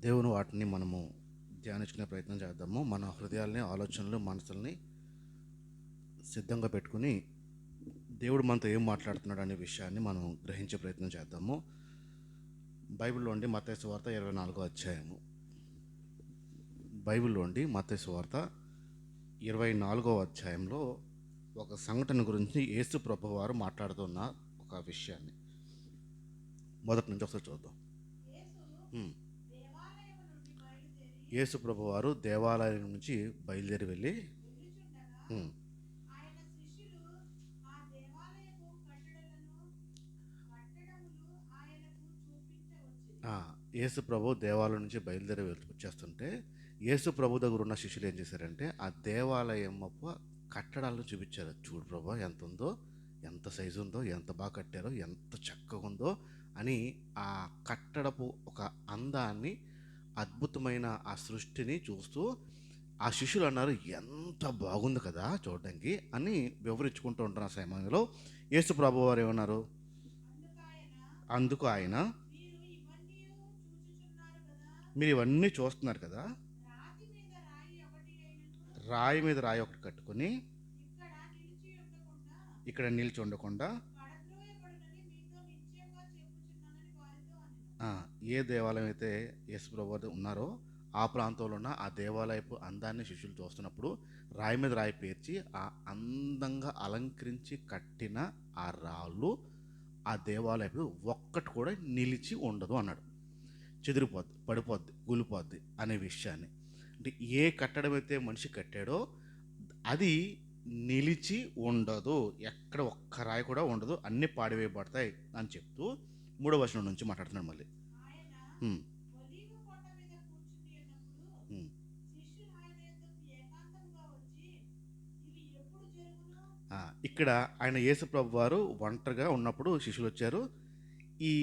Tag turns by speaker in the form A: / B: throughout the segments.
A: దేవుని వాటిని మనము ధ్యానించుకునే ప్రయత్నం చేద్దాము. మన హృదయాల్ని, ఆలోచనలు, మనసుల్ని సిద్ధంగా పెట్టుకుని దేవుడు మనతో ఏం మాట్లాడుతున్నాడు అనే విషయాన్ని మనం గ్రహించే ప్రయత్నం చేద్దాము. బైబిల్లో ఉండి మత్తయి సువార్త 24వ అధ్యాయము. బైబిల్లో ఉండి మత్తయి సువార్త 24వ అధ్యాయంలో ఒక సంఘటన గురించి యేసు ప్రభువారు మాట్లాడుతున్న ఒక విషయాన్ని మొదటి నుంచి ఒకసారి చూద్దాం. యేసు ప్రభువారు దేవాలయం నుంచి బయలుదేరి వెళ్ళి యేసు ప్రభు దేవాలయం నుంచి బయలుదేరి వచ్చేస్తుంటే యేసు ప్రభు దగ్గర ఉన్న శిష్యులు ఏం చేశారంటే ఆ దేవాలయం కట్టడాలను చూపించారు. చూడు ప్రభు ఎంత ఉందో, ఎంత సైజు ఉందో, ఎంత బాగా కట్టారో, ఎంత చక్కగా ఉందో అని ఆ కట్టడపు ఒక అందాన్ని, అద్భుతమైన ఆ సృష్టిని చూస్తూ ఆ శిష్యులు అన్నారు, ఎంత బాగుంది కదా చూడడానికి అని వివరించుకుంటూ ఉంటున్న సమయంలో యేసు ప్రభు వారు ఏమన్నారు, అందుకు ఆయన మీరు ఇవన్నీ చూస్తున్నారు కదా, రాయి మీద రాయి ఒకటి కట్టుకొని ఇక్కడ నిలిచి ఉండకుండా ఏ దేవాలయం అయితే యేసు ప్రభువు ఉన్నారో ఆ ప్రాంతంలో ఉన్న ఆ దేవాలయపు అందాన్ని శిష్యులు చూస్తున్నప్పుడు రాయి మీద రాయి పేర్చి ఆ అందంగా అలంకరించి కట్టిన ఆ రాళ్ళు ఆ దేవాలయపు ఒక్కటి కూడా నిలిచి ఉండదు అన్నాడు. చెదిరిపోద్ది, పడిపోద్ది, కూలిపోద్ది అనే విషయాన్ని. అంటే ఏ కట్టడం అయితే మనిషి కట్టాడో అది నిలిచి ఉండదు, ఎక్కడ ఒక్క రాయి కూడా ఉండదు, అన్నీ పాడివేయబడతాయి అని చెప్తూ 3వ వచనం నుంచి మాట్లాడుతున్నాడు. మళ్ళీ ఇక్కడ ఆయన యేసు ప్రభు వారు ఒంటరిగా ఉన్నప్పుడు శిష్యులు వచ్చారు. ఈ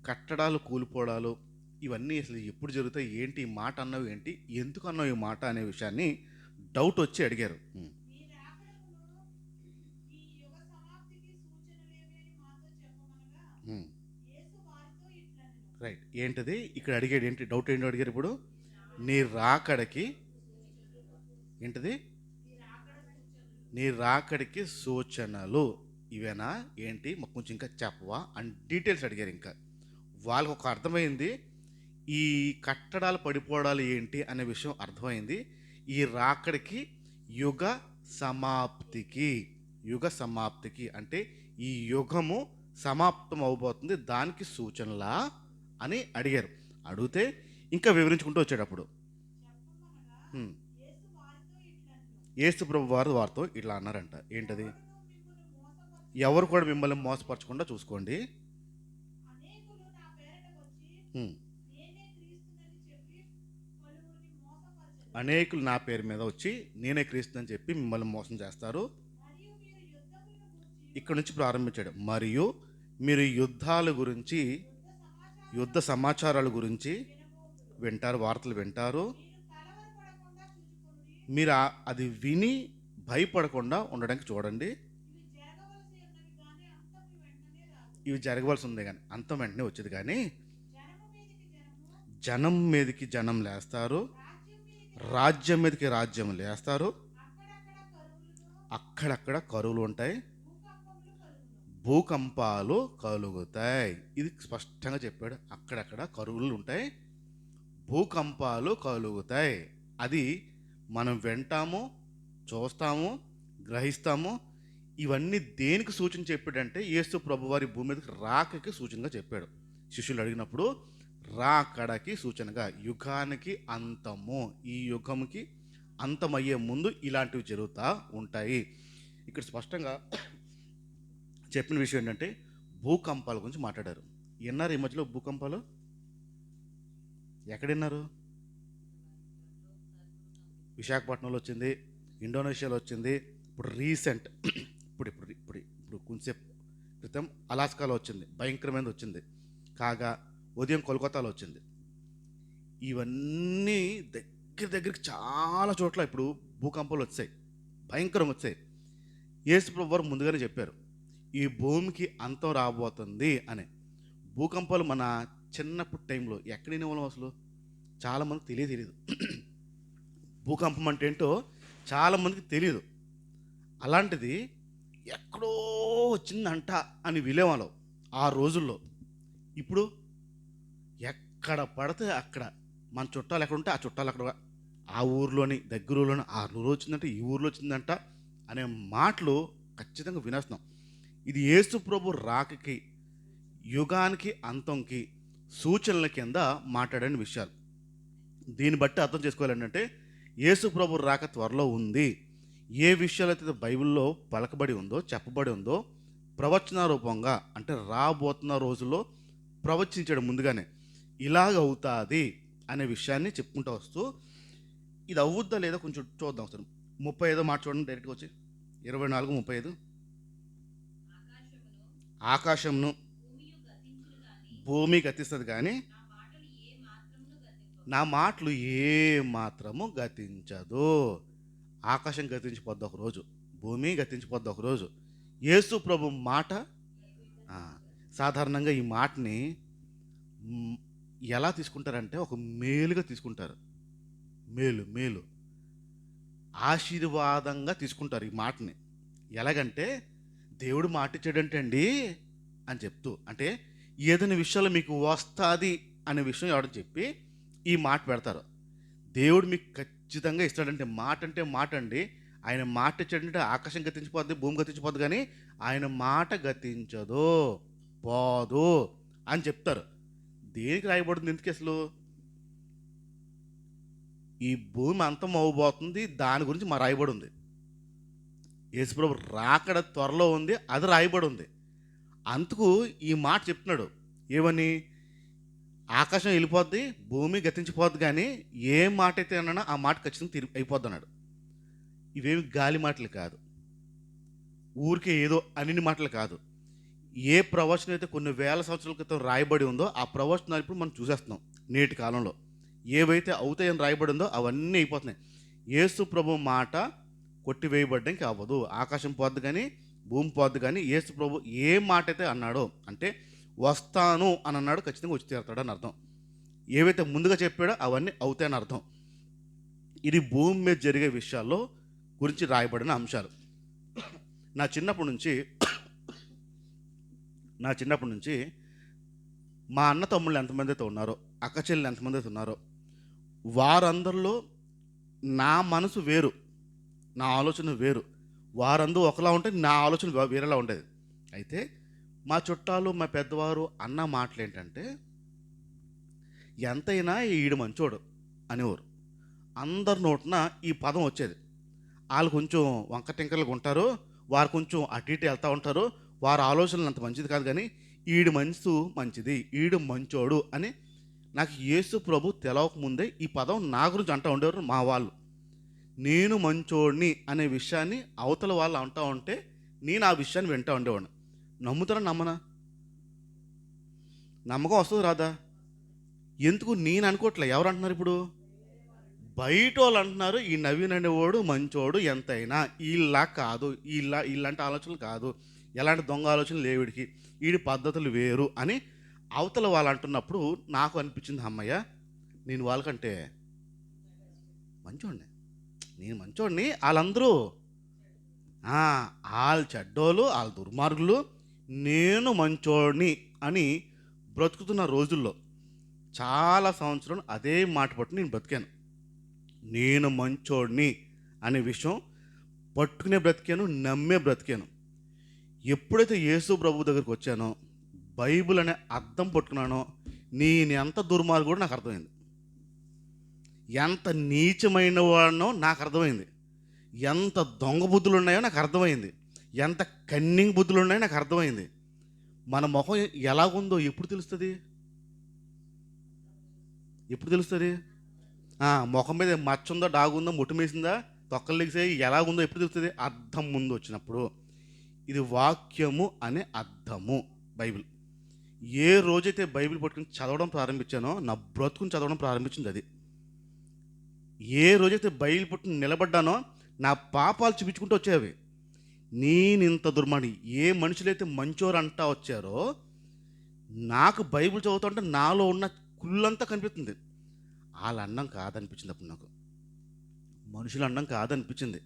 A: కట్టడాలు కూలిపోవడాలు ఇవన్నీ అసలు ఎప్పుడు జరుగుతాయి, ఏంటి ఈ మాట అన్నావు, ఏంటి ఎందుకు అన్నావు ఈ మాట అనే విషయాన్ని డౌట్ వచ్చి అడిగారు. రైట్, ఏంటది ఇక్కడ అడిగాడు, ఏంటి డౌట్ ఏంటో అడిగారు. ఇప్పుడు నీ రాకడికి ఏంటిది, నీ రాకడికి సూచనలు ఇవేనా ఏంటి, మాకు కొంచెం ఇంకా చెప్పవా అని డీటెయిల్స్ అడిగారు. ఇంకా వాళ్ళకు ఒక అర్థమైంది, ఈ కట్టడాలు పడిపోవడాలు ఏంటి అనే విషయం అర్థమైంది. ఈ రాకడికి యుగ సమాప్తికి అంటే ఈ యుగము సమాప్తం అవబోతుంది, దానికి సూచనలా అని అడిగారు. అడిగితే ఇంకా వివరించుకుంటూ వచ్చాడు. అప్పుడు యేసు ప్రభు వారు వారితో ఇట్లా అన్నారంట. ఏంటది, ఎవరు కూడా మిమ్మల్ని మోసపరచకుండా చూసుకోండి. అనేకులు నా పేరు మీద వచ్చి నేనే క్రీస్తు అని చెప్పి మిమ్మల్ని మోసం చేస్తారు. ఇక్కడ నుంచి ప్రారంభించాడు. మరియు మీరు యుద్ధాల గురించి, యుద్ధ సమాచారాల గురించి వింటారు, వార్తలు వింటారు. మీరు అది విని భయపడకుండా ఉండడానికి చూడండి. ఇవి జరగవలసి ఉంది కానీ అంతం వెంటనే వచ్చేది కానీ జనం మీదకి జనం లేస్తారు, రాజ్యం మీదకి రాజ్యం లేస్తారు, అక్కడక్కడ కరువులు ఉంటాయి, భూకంపాలు కలుగుతాయి. ఇది స్పష్టంగా చెప్పాడు. అక్కడక్కడ కరువులు ఉంటాయి, భూకంపాలు కలుగుతాయి. అది మనం వింటాము, చూస్తాము, గ్రహిస్తాము. ఇవన్నీ దేనికి సూచన చెప్పాడంటే యేసు ప్రభువారి భూమి మీదకి రాకకి సూచనగా చెప్పాడు. శిష్యులు అడిగినప్పుడు రాకడకి సూచనగా, యుగానికి అంతము, ఈ యుగంకి అంతమయ్యే ముందు ఇలాంటివి జరుగుతూ ఉంటాయి. ఇక్కడ స్పష్టంగా చెప్పిన విషయం ఏంటంటే భూకంపాల గురించి మాట్లాడారు. విన్నారు ఈ మధ్యలో భూకంపాలు? ఎక్కడున్నారు? విశాఖపట్నంలో వచ్చింది, ఇండోనేషియాలో వచ్చింది, ఇప్పుడు రీసెంట్ ఇప్పుడు కొంచెం క్రితం అలాస్కాలో వచ్చింది, భయంకరమైనది వచ్చింది. కాగా ఉదయం కోల్కతాలో వచ్చింది. ఇవన్నీ దగ్గరికి చాలా చోట్ల ఇప్పుడు భూకంపాలు వచ్చాయి, భయంకరంగా వచ్చాయి. యేసు ప్రభు వారు ముందుగానే చెప్పారు, ఈ భూమికి అంతం రాబోతుంది అని. భూకంపాలు మన చిన్నప్పుడు టైంలో ఎక్కడైనా వాళ్ళం అసలు చాలామందికి తెలియదు. భూకంపం అంటే ఏంటో చాలామందికి తెలియదు. అలాంటిది ఎక్కడో వచ్చిందంట అని విలేవాళ్ళం ఆ రోజుల్లో. ఇప్పుడు ఎక్కడ పడితే అక్కడ మన చుట్టాలు ఎక్కడ ఉంటే ఆ చుట్టాలు అక్కడ, ఆ ఊర్లోని దగ్గర ఊర్లోని ఆ ఊరు వచ్చిందంటే ఈ ఊర్లో వచ్చిందంట అనే మాటలు ఖచ్చితంగా వినేస్తున్నాం. ఇది యేసు ప్రభు రాకకి, యుగానికి అంతంకి సూచనల కింద మాట్లాడిన విషయాలు. దీన్ని బట్టి అర్థం చేసుకోవాలంటే యేసు ప్రభు రాక త్వరలో ఉంది. ఏ విషయాలు అయితే బైబిల్లో పలకబడి ఉందో, చెప్పబడి ఉందో, ప్రవచన రూపంగా అంటే రాబోతున్న రోజుల్లో ప్రవచించాడు ముందుగానే, ఇలాగ అవుతుంది అనే విషయాన్ని చెప్పుకుంటూ వస్తూ, ఇది అవుద్దా లేదా కొంచెం చూద్దాం. సార్ 35 మాట చూడండి, డైరెక్ట్గా వచ్చి 24:35. ఆకాశమును భూమి గతిస్తుంది కానీ నా మాటలు ఏ మాత్రము గతించదు. ఆకాశం గతించిపోద్ది ఒకరోజు, భూమి గతించిపోద్ది ఒకరోజు. యేసు ప్రభు మాట సాధారణంగా ఈ మాటని ఎలా తీసుకుంటారంటే ఒక మేలుగా తీసుకుంటారు. మేలు ఆశీర్వాదంగా తీసుకుంటారు ఈ మాటని. ఎలాగంటే దేవుడు మాట ఇచ్చాడంటే అండి అని చెప్తూ, అంటే ఏదైనా విషయాలు మీకు వస్తుంది అనే విషయం ఎవడని చెప్పి ఈ మాట పెడతారు. దేవుడు మీకు ఖచ్చితంగా ఇస్తాడంటే మాట అండి. ఆయన మాట ఇచ్చాడంటే ఆకాశం గతించిపోద్ది, భూమి గతించిపోద్ది, కానీ ఆయన మాట గతించదు, పోదు అని చెప్తారు. దేనికి రాయబడింది? ఎందుకు అసలు ఈ భూమి అంతం అవ్వబోతుంది, దాని గురించి మా రాయబడి ఉంది. యేసుప్రభు రాకడ త్వరలో ఉంది, అది రాయబడి ఉంది. అందుకు ఈ మాట చెప్తున్నాడు. ఏమని? ఆకాశం వెళ్ళిపోద్ది, భూమి గతించిపోద్ది, కానీ ఏ మాట అయితే అన్నా ఆ మాట ఖచ్చితంగా అయిపోద్ది అన్నాడు. ఇవేమి గాలి మాటలు కాదు, ఊరికే ఏదో అన్ని మాటలు కాదు. ఏ ప్రవచనం అయితే కొన్ని వేల సంవత్సరాల క్రితం రాయబడి ఉందో ఆ ప్రవచనాలు ఇప్పుడు మనం చూసేస్తున్నాం. నేటి కాలంలో ఏవైతే అవుతాయని రాయబడి ఉందో అవన్నీ అయిపోతున్నాయి. యేసు ప్రభు మాట కొట్టివేయబడ్డానికి అవ్వదు. ఆకాశం పోద్ది కానీ భూమి పోద్ది, కానీ యేసు ప్రభు ఏ మాట అయితే అన్నాడో, అంటే వస్తాను అని అన్నాడు, ఖచ్చితంగా వచ్చి తీరుతాడు అని అర్థం. ఏవైతే ముందుగా చెప్పాడో అవన్నీ అవుతాయని అర్థం. ఇది భూమి మీద జరిగే విషయాల్లో గురించి రాయబడిన అంశాలు. నా చిన్నప్పటి నుంచి మా అన్న తమ్ముళ్ళు ఎంతమంది అయితే ఉన్నారో, అక్క చెల్లెలు ఎంతమంది అయితే ఉన్నారో, వారందరిలో నా మనసు వేరు, నా ఆలోచన వేరు. వారందరూ ఒకలా ఉంటే నా ఆలోచన వేరేలా ఉండేది. అయితే మా చుట్టాలు, మా పెద్దవారు అన్న మాటలు ఏంటంటే, ఎంతైనా ఈడు మంచోడు అనేవారు. అందరి నోటిన ఈ పదం వచ్చేది. వాళ్ళు కొంచెం వంకటింకలుగా ఉంటారు, వారు కొంచెం అటు ఇటు వెళ్తూ ఉంటారు, వారి ఆలోచనలు అంత మంచిది కాదు, కానీ ఈడు మనసు మంచిది, ఈడు మంచోడు అని నాకు యేసు ప్రభు తెలవకముందే ఈ పదం నా గురించి అంటూ ఉండేవారు మా వాళ్ళు. నేను మంచోడిని అనే విషయాన్ని అవతల వాళ్ళు అంటూ ఉంటే నేను ఆ విషయాన్ని వింటూ ఉండేవాడిని. నమ్ముతారా నమ్మనా? నమ్మకం వస్తుంది రాదా? ఎందుకు నేను అనుకోవట్లే, ఎవరు అంటున్నారు ఇప్పుడు? బయట వాళ్ళు అంటున్నారు, ఈ నవీన్ అనేవాడు మంచోడు, ఎంతైనా ఇలా కాదు, ఇలాంటి ఆలోచనలు కాదు, ఎలాంటి దొంగ ఆలోచనలు లేవిడికి, వీడి పద్ధతులు వేరు అని అవతల వాళ్ళు అంటున్నప్పుడు నాకు అనిపించింది, అమ్మయ్య నేను వాళ్ళకంటే మంచోడిని, నేను మంచోడిని, వాళ్ళందరూ వాళ్ళు చెడ్డోళ్ళు, వాళ్ళు దుర్మార్గులు, నేను మంచోడిని అని బ్రతుకుతున్న రోజుల్లో చాలా సంవత్సరాలు అదే మాట పట్టు నేను బ్రతికాను. నేను మంచోడిని అనే విషయం పట్టుకునే బ్రతికాను, నమ్మే బ్రతికాను. ఎప్పుడైతే యేసు ప్రభు దగ్గరికి వచ్చానో, బైబిల్ అనే అర్థం పట్టుకున్నానో, నేను ఎంత దుర్మార్గుడో నాకు అర్థమైంది, ఎంత నీచమైన వాడినో నాకు అర్థమైంది, ఎంత దొంగ బుద్ధులు ఉన్నాయో నాకు అర్థమైంది, ఎంత కన్నింగ్ బుద్ధులు ఉన్నాయో నాకు అర్థమైంది. మన ముఖం ఎలాగుందో ఎప్పుడు తెలుస్తుంది? ముఖం మీద మచ్చ ఉందో, డాగుందో, ముట్టుమేసిందా, తొక్కలు లెగిసే ఎలాగుందో ఎప్పుడు తెలుస్తుంది? అర్థం ముందు వచ్చినప్పుడు. ఇది వాక్యము అనే అర్థము బైబిల్. ఏ రోజైతే బైబిల్ పట్టుకుని చదవడం ప్రారంభించానో నా బ్రతుకుని చదవడం ప్రారంభించింది అది. ఏ రోజైతే బైబిల్ పట్టుకుని నిలబడ్డానో నా పాపాలు చూపించుకుంటూ వచ్చేవి. నేను ఇంత దుర్మార్గుని, ఏ మనుషులైతే మంచోరు అంటా వచ్చారో నాకు బైబిల్ చదువుతుంటే నాలో ఉన్న కుళ్ళంతా కనిపిస్తుంది. వాళ్ళ అన్నం కాదనిపించింది. అప్పుడు నాకు మనుషుల అన్నం కాదనిపించింది.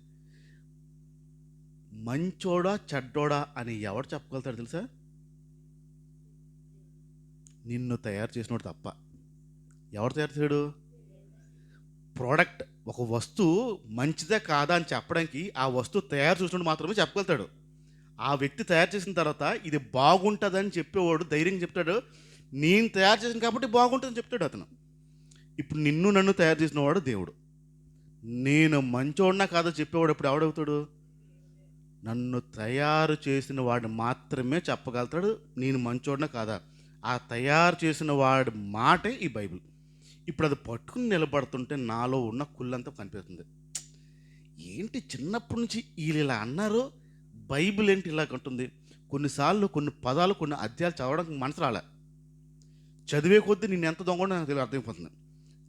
A: మంచోడా చెడ్డోడా అని ఎవడు చెప్పగలుగుతాడు తెలుసా? నిన్ను తయారు చేసినోడు తప్ప. ఎవరు తయారు చేయడు? ప్రోడక్ట్, ఒక వస్తువు మంచిదా కాదా అని చెప్పడానికి ఆ వస్తువు తయారు చేసినోడు మాత్రమే చెప్పగలుగుతాడు. ఆ వ్యక్తి తయారు చేసిన తర్వాత ఇది బాగుంటుందని చెప్పేవాడు ధైర్యం చెప్తాడు. నేను తయారు చేసిన కాబట్టి బాగుంటుందని చెప్తాడు అతను. ఇప్పుడు నిన్ను నన్ను తయారు చేసిన వాడు దేవుడు. నేను మంచోడినా కాదో చెప్పేవాడు ఇప్పుడు ఎవడవుతాడు? నన్ను తయారు చేసిన వాడు మాత్రమే చెప్పగలుగుతాడు నేను మంచోడినా కాదా. ఆ తయారు చేసిన వాడి మాటే ఈ బైబిల్. ఇప్పుడు అది పట్టుకుని నిలబడుతుంటే నాలో ఉన్న కుళ్ళంతా కనిపిస్తుంది. ఏంటి చిన్నప్పటి నుంచి వీళ్ళు ఇలా అన్నారు, బైబిల్ ఏంటి ఇలా ఉంటుంది? కొన్నిసార్లు కొన్ని పదాలు కొన్ని అధ్యాయాలు చదవడానికి మనసు రాలే. చదివే కొద్దీ నేను ఎంత దొంగ నాకు తెలియదు, అర్థమైపోతుంది.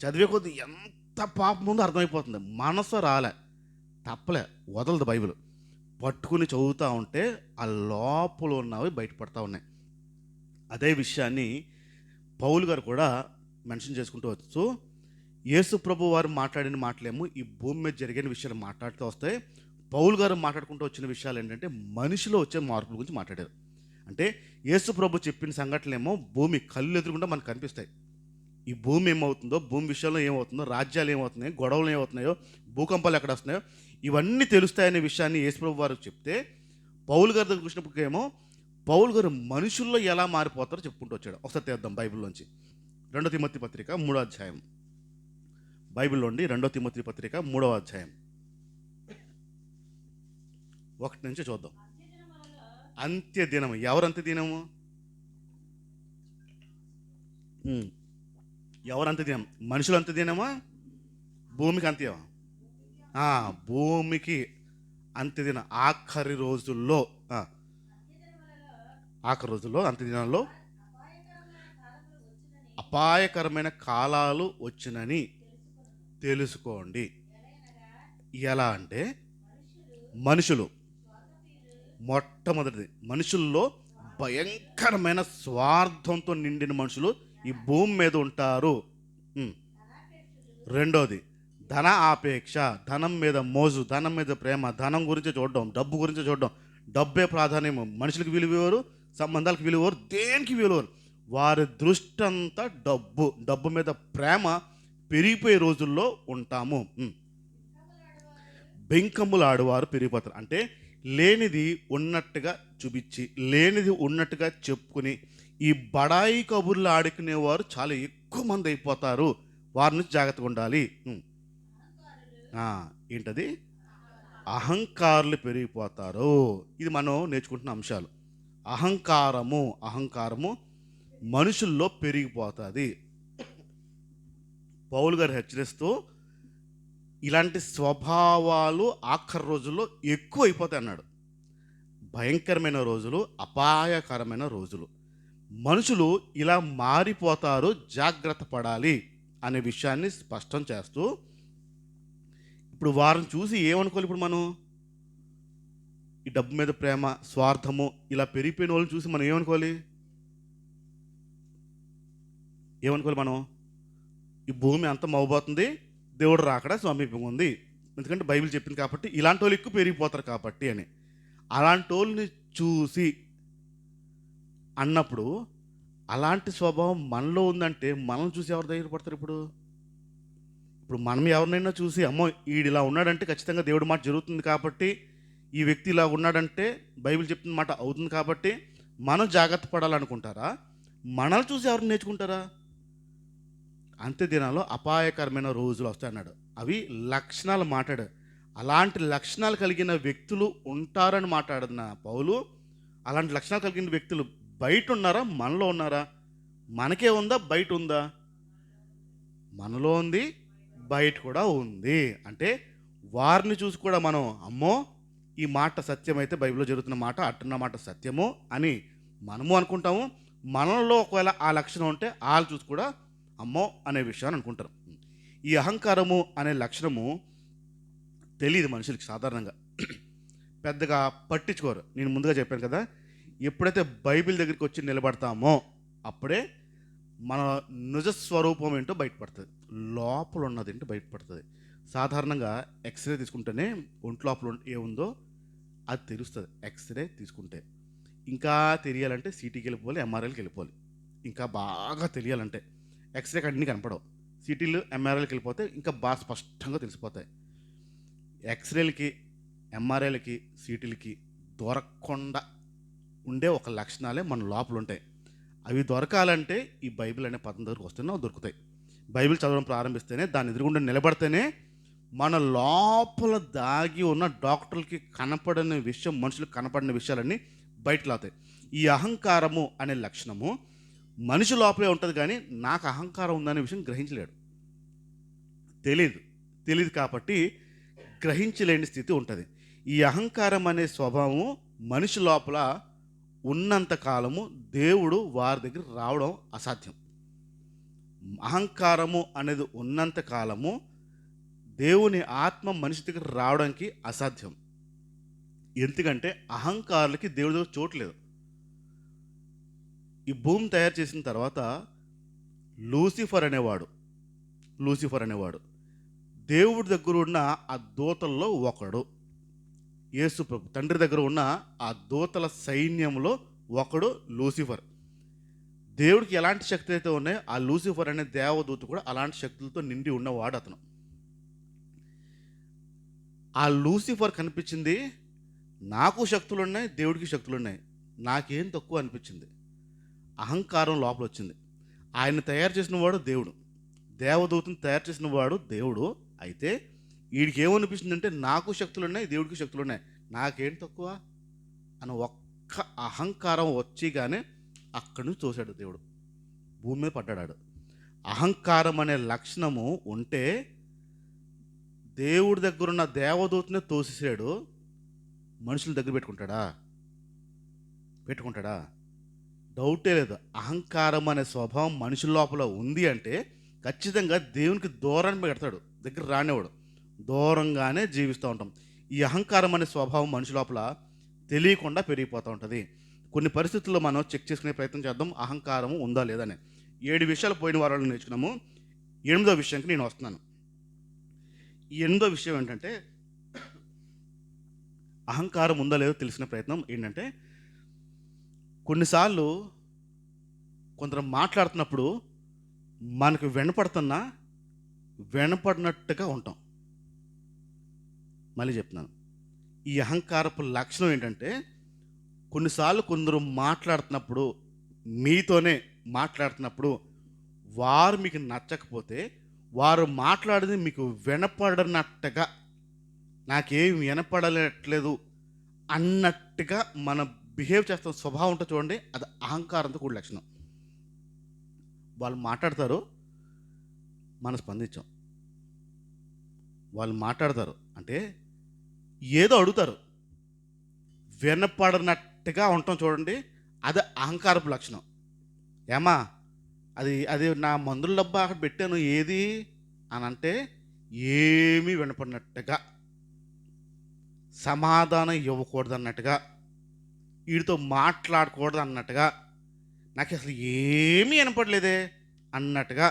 A: చదివే కొద్దీ ఎంత పాపం ఉందో అర్థమైపోతుంది. మనసు రాలే, తప్పలే, వదలదు బైబిల్. పట్టుకుని చదువుతూ ఉంటే ఆ లోపల ఉన్నవి బయటపడతా ఉన్నాయి. అదే విషయాన్ని పౌలు గారు కూడా మెన్షన్ చేసుకుంటూ వచ్చు. యేసు ప్రభు వారు మాట్లాడిన మాటలేమో ఈ భూమి మీద జరిగిన విషయాలు మాట్లాడుతూ వస్తాయి. పౌలు గారు మాట్లాడుకుంటూ వచ్చిన విషయాలు ఏంటంటే మనిషిలో వచ్చే మార్పుల గురించి మాట్లాడారు. అంటే యేసు ప్రభు చెప్పిన సంఘటనలేమో భూమి కళ్ళు ఎదురుకుండా మనకు కనిపిస్తాయి. ఈ భూమి ఏమవుతుందో, భూమి విషయంలో ఏమవుతుందో, రాజ్యాలు ఏమవుతున్నాయో, గొడవలు ఏమవుతున్నాయో, భూకంపాలు ఎక్కడ వస్తున్నాయో ఇవన్నీ తెలుస్తాయనే విషయాన్ని యేసు ప్రభు వారు చెప్తే, పౌలు గారి దగ్గర చూసినప్పటికేమో పౌలు గారు మనుషుల్లో ఎలా మారిపోతారో చెప్పుకుంటూ వచ్చాడు. ఒకసారి తీద్దాం బైబిల్లోంచి. 2 తిమోతి పత్రిక 3వ అధ్యాయం. బైబిల్లోండి 2 తిమోతి పత్రిక 3వ అధ్యాయం 1 నుంచి చూద్దాం. అంత్యదినము. ఎవరు అంత్యదినము? ఎవరు అంత్యదినం? మనుషులు అంత్యదినమా? భూమికి అంత్యమా? భూమికి అంత్యదినం. ఆఖరి రోజుల్లో అంత్యదినాల్లో అపాయకరమైన కాలాలు వచ్చినని తెలుసుకోండి. ఎలా అంటే మనుషులు, మొట్టమొదటిది మనుషుల్లో భయంకరమైన స్వార్థంతో నిండిన మనుషులు ఈ భూమి మీద ఉంటారు. రెండోది ధన ఆపేక్ష, ధనం మీద మోజు, ధనం మీద ప్రేమ, ధనం గురించి చూడడం, డబ్బు గురించి చూడడం. డబ్బే ప్రాధాన్యం. మనుషులకు విలువెవరు, సంబంధాలకు విలువరు, దేనికి విలువరు. వారి దృష్టి అంతా డబ్బు మీద ప్రేమ పెరిగిపోయే రోజుల్లో ఉంటాము. బెంకములు ఆడువారు పెరిగిపోతారు. అంటే లేనిది ఉన్నట్టుగా చూపించి, లేనిది ఉన్నట్టుగా చెప్పుకుని ఈ బడాయి కబుర్లు ఆడుకునేవారు చాలా ఎక్కువ మంది అయిపోతారు. వారి నుంచి జాగ్రత్తగా ఉండాలి. ఏంటది? అహంకారులు పెరిగిపోతారు. ఇది మనం నేర్చుకుంటున్న అంశాలు. అహంకారము మనుషుల్లో పెరిగిపోతుంది. పౌలు గారు హెచ్చరిస్తూ ఇలాంటి స్వభావాలు ఆఖరి రోజుల్లో ఎక్కువ అయిపోతాయి అన్నాడు. భయంకరమైన రోజులు, అపాయకరమైన రోజులు. మనుషులు ఇలా మారిపోతారు, జాగ్రత్త పడాలి అనే విషయాన్ని స్పష్టం చేస్తూ, ఇప్పుడు వారిని చూసి ఏమనుకోవాలి? ఇప్పుడు మనం ఈ డబ్బు మీద ప్రేమ, స్వార్థము ఇలా పెరిగిపోయిన వాళ్ళని చూసి మనం ఏమనుకోవాలి? మనం ఈ భూమి అంతం అవ్వబోతుంది, దేవుడు రాకడ సమీపంగా ఉంది, ఎందుకంటే బైబిల్ చెప్పింది కాబట్టి, ఇలాంటి వాళ్ళు ఎక్కువ పెరిగిపోతారు కాబట్టి అని. అలాంటి వాళ్ళని చూసి అన్నప్పుడు అలాంటి స్వభావం మనలో ఉందంటే మనం చూసి ఎవరు ధైర్యపడతారు? ఇప్పుడు మనం ఎవరినైనా చూసి అమ్మో ఈడు ఇలా ఉన్నాడంటే ఖచ్చితంగా దేవుడి మాట జరుగుతుంది కాబట్టి, ఈ వ్యక్తి ఇలా ఉన్నాడంటే బైబిల్ చెప్తున్న మాట అవుతుంది కాబట్టి మనం జాగ్రత్త పడాలనుకుంటారా? మనల్ని చూసి ఎవరిని నేర్చుకుంటారా? అంత్యదినాల్లో అపాయకరమైన రోజులు వస్తాయన్నాడు. అవి లక్షణాలు మాట్లాడాడు. అలాంటి లక్షణాలు కలిగిన వ్యక్తులు ఉంటారని మాట్లాడుతున్న పౌలు, అలాంటి లక్షణాలు కలిగిన వ్యక్తులు బయట ఉన్నారా, మనలో ఉన్నారా? మనకే ఉందా, బయట ఉందా? మనలో ఉంది, బయట కూడా ఉంది. అంటే వారిని చూసి కూడా మనం అమ్మో ఈ మాట సత్యమైతే బైబిల్లో జరుగుతున్న మాట, అట్టున్న మాట సత్యము అని మనము అనుకుంటాము. మనలో ఒకవేళ ఆ లక్షణం ఉంటే వాళ్ళు చూసి కూడా అమ్మో అనే విషయాన్ని అనుకుంటారు. ఈ అహంకారము అనే లక్షణము తెలియదు మనుషులకి సాధారణంగా, పెద్దగా పట్టించుకోరు. నేను ముందుగా చెప్పాను కదా, ఎప్పుడైతే బైబిల్ దగ్గరికి వచ్చి నిలబడతామో అప్పుడే మన నిజ స్వరూపం ఏంటో బయటపడుతుంది, లోపల ఉన్నది ఏంటో బయటపడుతుంది. సాధారణంగా ఎక్స్రే తీసుకుంటేనే ఒంట్లో లోపల ఏముందో అది తెలుస్తుంది. ఎక్స్రే తీసుకుంటే ఇంకా తెలియాలంటే సిటీకి వెళ్ళిపోవాలి, ఎంఆర్ఐకి వెళ్ళిపోవాలి. ఇంకా బాగా తెలియాలంటే ఎక్స్రేకి అన్నీ కనపడవు, సిటీలు ఎంఆర్ఐకి వెళ్ళిపోతే ఇంకా బాగా స్పష్టంగా తెలిసిపోతాయి. ఎక్స్రేలకి, ఎంఆర్ఐలకి, సిటీలకి దొరకకుండా ఉండే ఒక లక్షణాలే మన లోపల ఉంటాయి. అవి దొరకాలంటే ఈ బైబిల్ అనే పదం దగ్గరకు వస్తేనే దొరుకుతాయి. బైబిల్ చదవడం ప్రారంభిస్తేనే, దాని ఎదురుగుండా నిలబడితేనే మన లోపల దాగి ఉన్న డాక్టర్లకి కనపడని విషయం, మనుషులకు కనపడిన విషయాలన్నీ బయటకు లాతాయి. ఈ అహంకారము అనే లక్షణము మనిషి లోపలే ఉంటుంది, కానీ నాకు అహంకారం ఉందనే విషయం గ్రహించలేడు. తెలియదు కాబట్టి గ్రహించలేని స్థితి ఉంటుంది. ఈ అహంకారం అనే స్వభావం మనిషి లోపల ఉన్నంత కాలము దేవుడు వారి దగ్గర రావడం అసాధ్యం. అహంకారము అనేది ఉన్నంత కాలము దేవుని ఆత్మ మనిషి దగ్గర రావడానికి అసాధ్యం. ఎందుకంటే అహంకారులకి దేవుడి దగ్గర చోటు లేదు. ఈ భూమి తయారు చేసిన తర్వాత లూసిఫర్ అనేవాడు దేవుడి దగ్గర ఉన్న ఆ దూతల్లో ఒకడు. యేసు ప్రభు తండ్రి దగ్గర ఉన్న ఆ దూతల సైన్యంలో ఒకడు లూసిఫర్. దేవుడికి ఎలాంటి శక్తులు అయితే ఉన్నాయో ఆ లూసిఫర్ అనే దేవదూత కూడా అలాంటి శక్తులతో నిండి ఉన్నవాడు అతను. ఆ లూసిఫర్ కనిపించింది, నాకు శక్తులు ఉన్నాయి, దేవుడికి శక్తులు ఉన్నాయి, నాకేం తక్కువ అనిపించింది. అహంకారం లోపల వచ్చింది. ఆయన తయారు చేసిన వాడు దేవుడు, దేవదూతను తయారు చేసిన వాడు దేవుడు. అయితే వీడికి ఏమనిపిస్తుందంటే నాకు శక్తులు ఉన్నాయి, దేవుడికి శక్తులు ఉన్నాయి, నాకేం తక్కువ అని ఒక్క అహంకారం వచ్చిగానే అక్కడి నుంచి తోసాడు దేవుడు, భూమి మీద పడ్డాడు. అహంకారం అనే లక్షణము ఉంటే దేవుడి దగ్గరున్న దేవదూతనే తోసేసాడు, మనుషుల దగ్గర పెట్టుకుంటాడా? డౌటే లేదు. అహంకారం అనే స్వభావం మనుషుల లోపల ఉంది అంటే ఖచ్చితంగా దేవునికి దూరాన్ని పెడతాడు, దగ్గర రానివాడు, దూరంగానే జీవిస్తూ ఉంటాం. ఈ అహంకారం అనే స్వభావం మనిషి లోపల తెలియకుండా పెరిగిపోతూ ఉంటుంది. కొన్ని పరిస్థితుల్లో మనం చెక్ చేసుకునే ప్రయత్నం చేద్దాం, అహంకారం ఉందా లేదని. 7 విషయాలు పోయిన వారాలు నేర్చుకున్నాము. 8వ విషయానికి నేను వస్తున్నాను. ఈ 8వ విషయం ఏంటంటే, అహంకారం ఉందా లేదో తెలిసిన ప్రయత్నం ఏంటంటే, కొన్నిసార్లు కొందరు మాట్లాడుతున్నప్పుడు మనకు వినపడినట్టుగా ఉంటాం. మళ్ళీ చెప్తున్నాను, ఈ అహంకారపు లక్షణం ఏంటంటే, కొన్నిసార్లు కొందరు మీతోనే మాట్లాడుతున్నప్పుడు వారు మీకు నచ్చకపోతే, వారు మాట్లాడేది మీకు వినపడనట్టుగా, నాకేం వినపడలేట్లేదు అన్నట్టుగా మన బిహేవ్ చేస్తున్న స్వభావం ఉంటుంది చూడండి, అది అహంకారంతో కూడిన లక్షణం. వాళ్ళు మాట్లాడతారు, మనం స్పందించాం. వాళ్ళు మాట్లాడతారు అంటే ఏదో అడుగుతారు, వినపడనట్టుగా ఉంటాం చూడండి, అది అహంకారపు లక్షణం. ఏమా అది నా మందుల డబ్బా అక్కడ పెట్టాను ఏది అని అంటే ఏమీ వినపడినట్టుగా, సమాధానం ఇవ్వకూడదు అన్నట్టుగా, వీడితో మాట్లాడకూడదు అన్నట్టుగా, నాకు అసలు ఏమీ వినపడలేదే అన్నట్టుగా,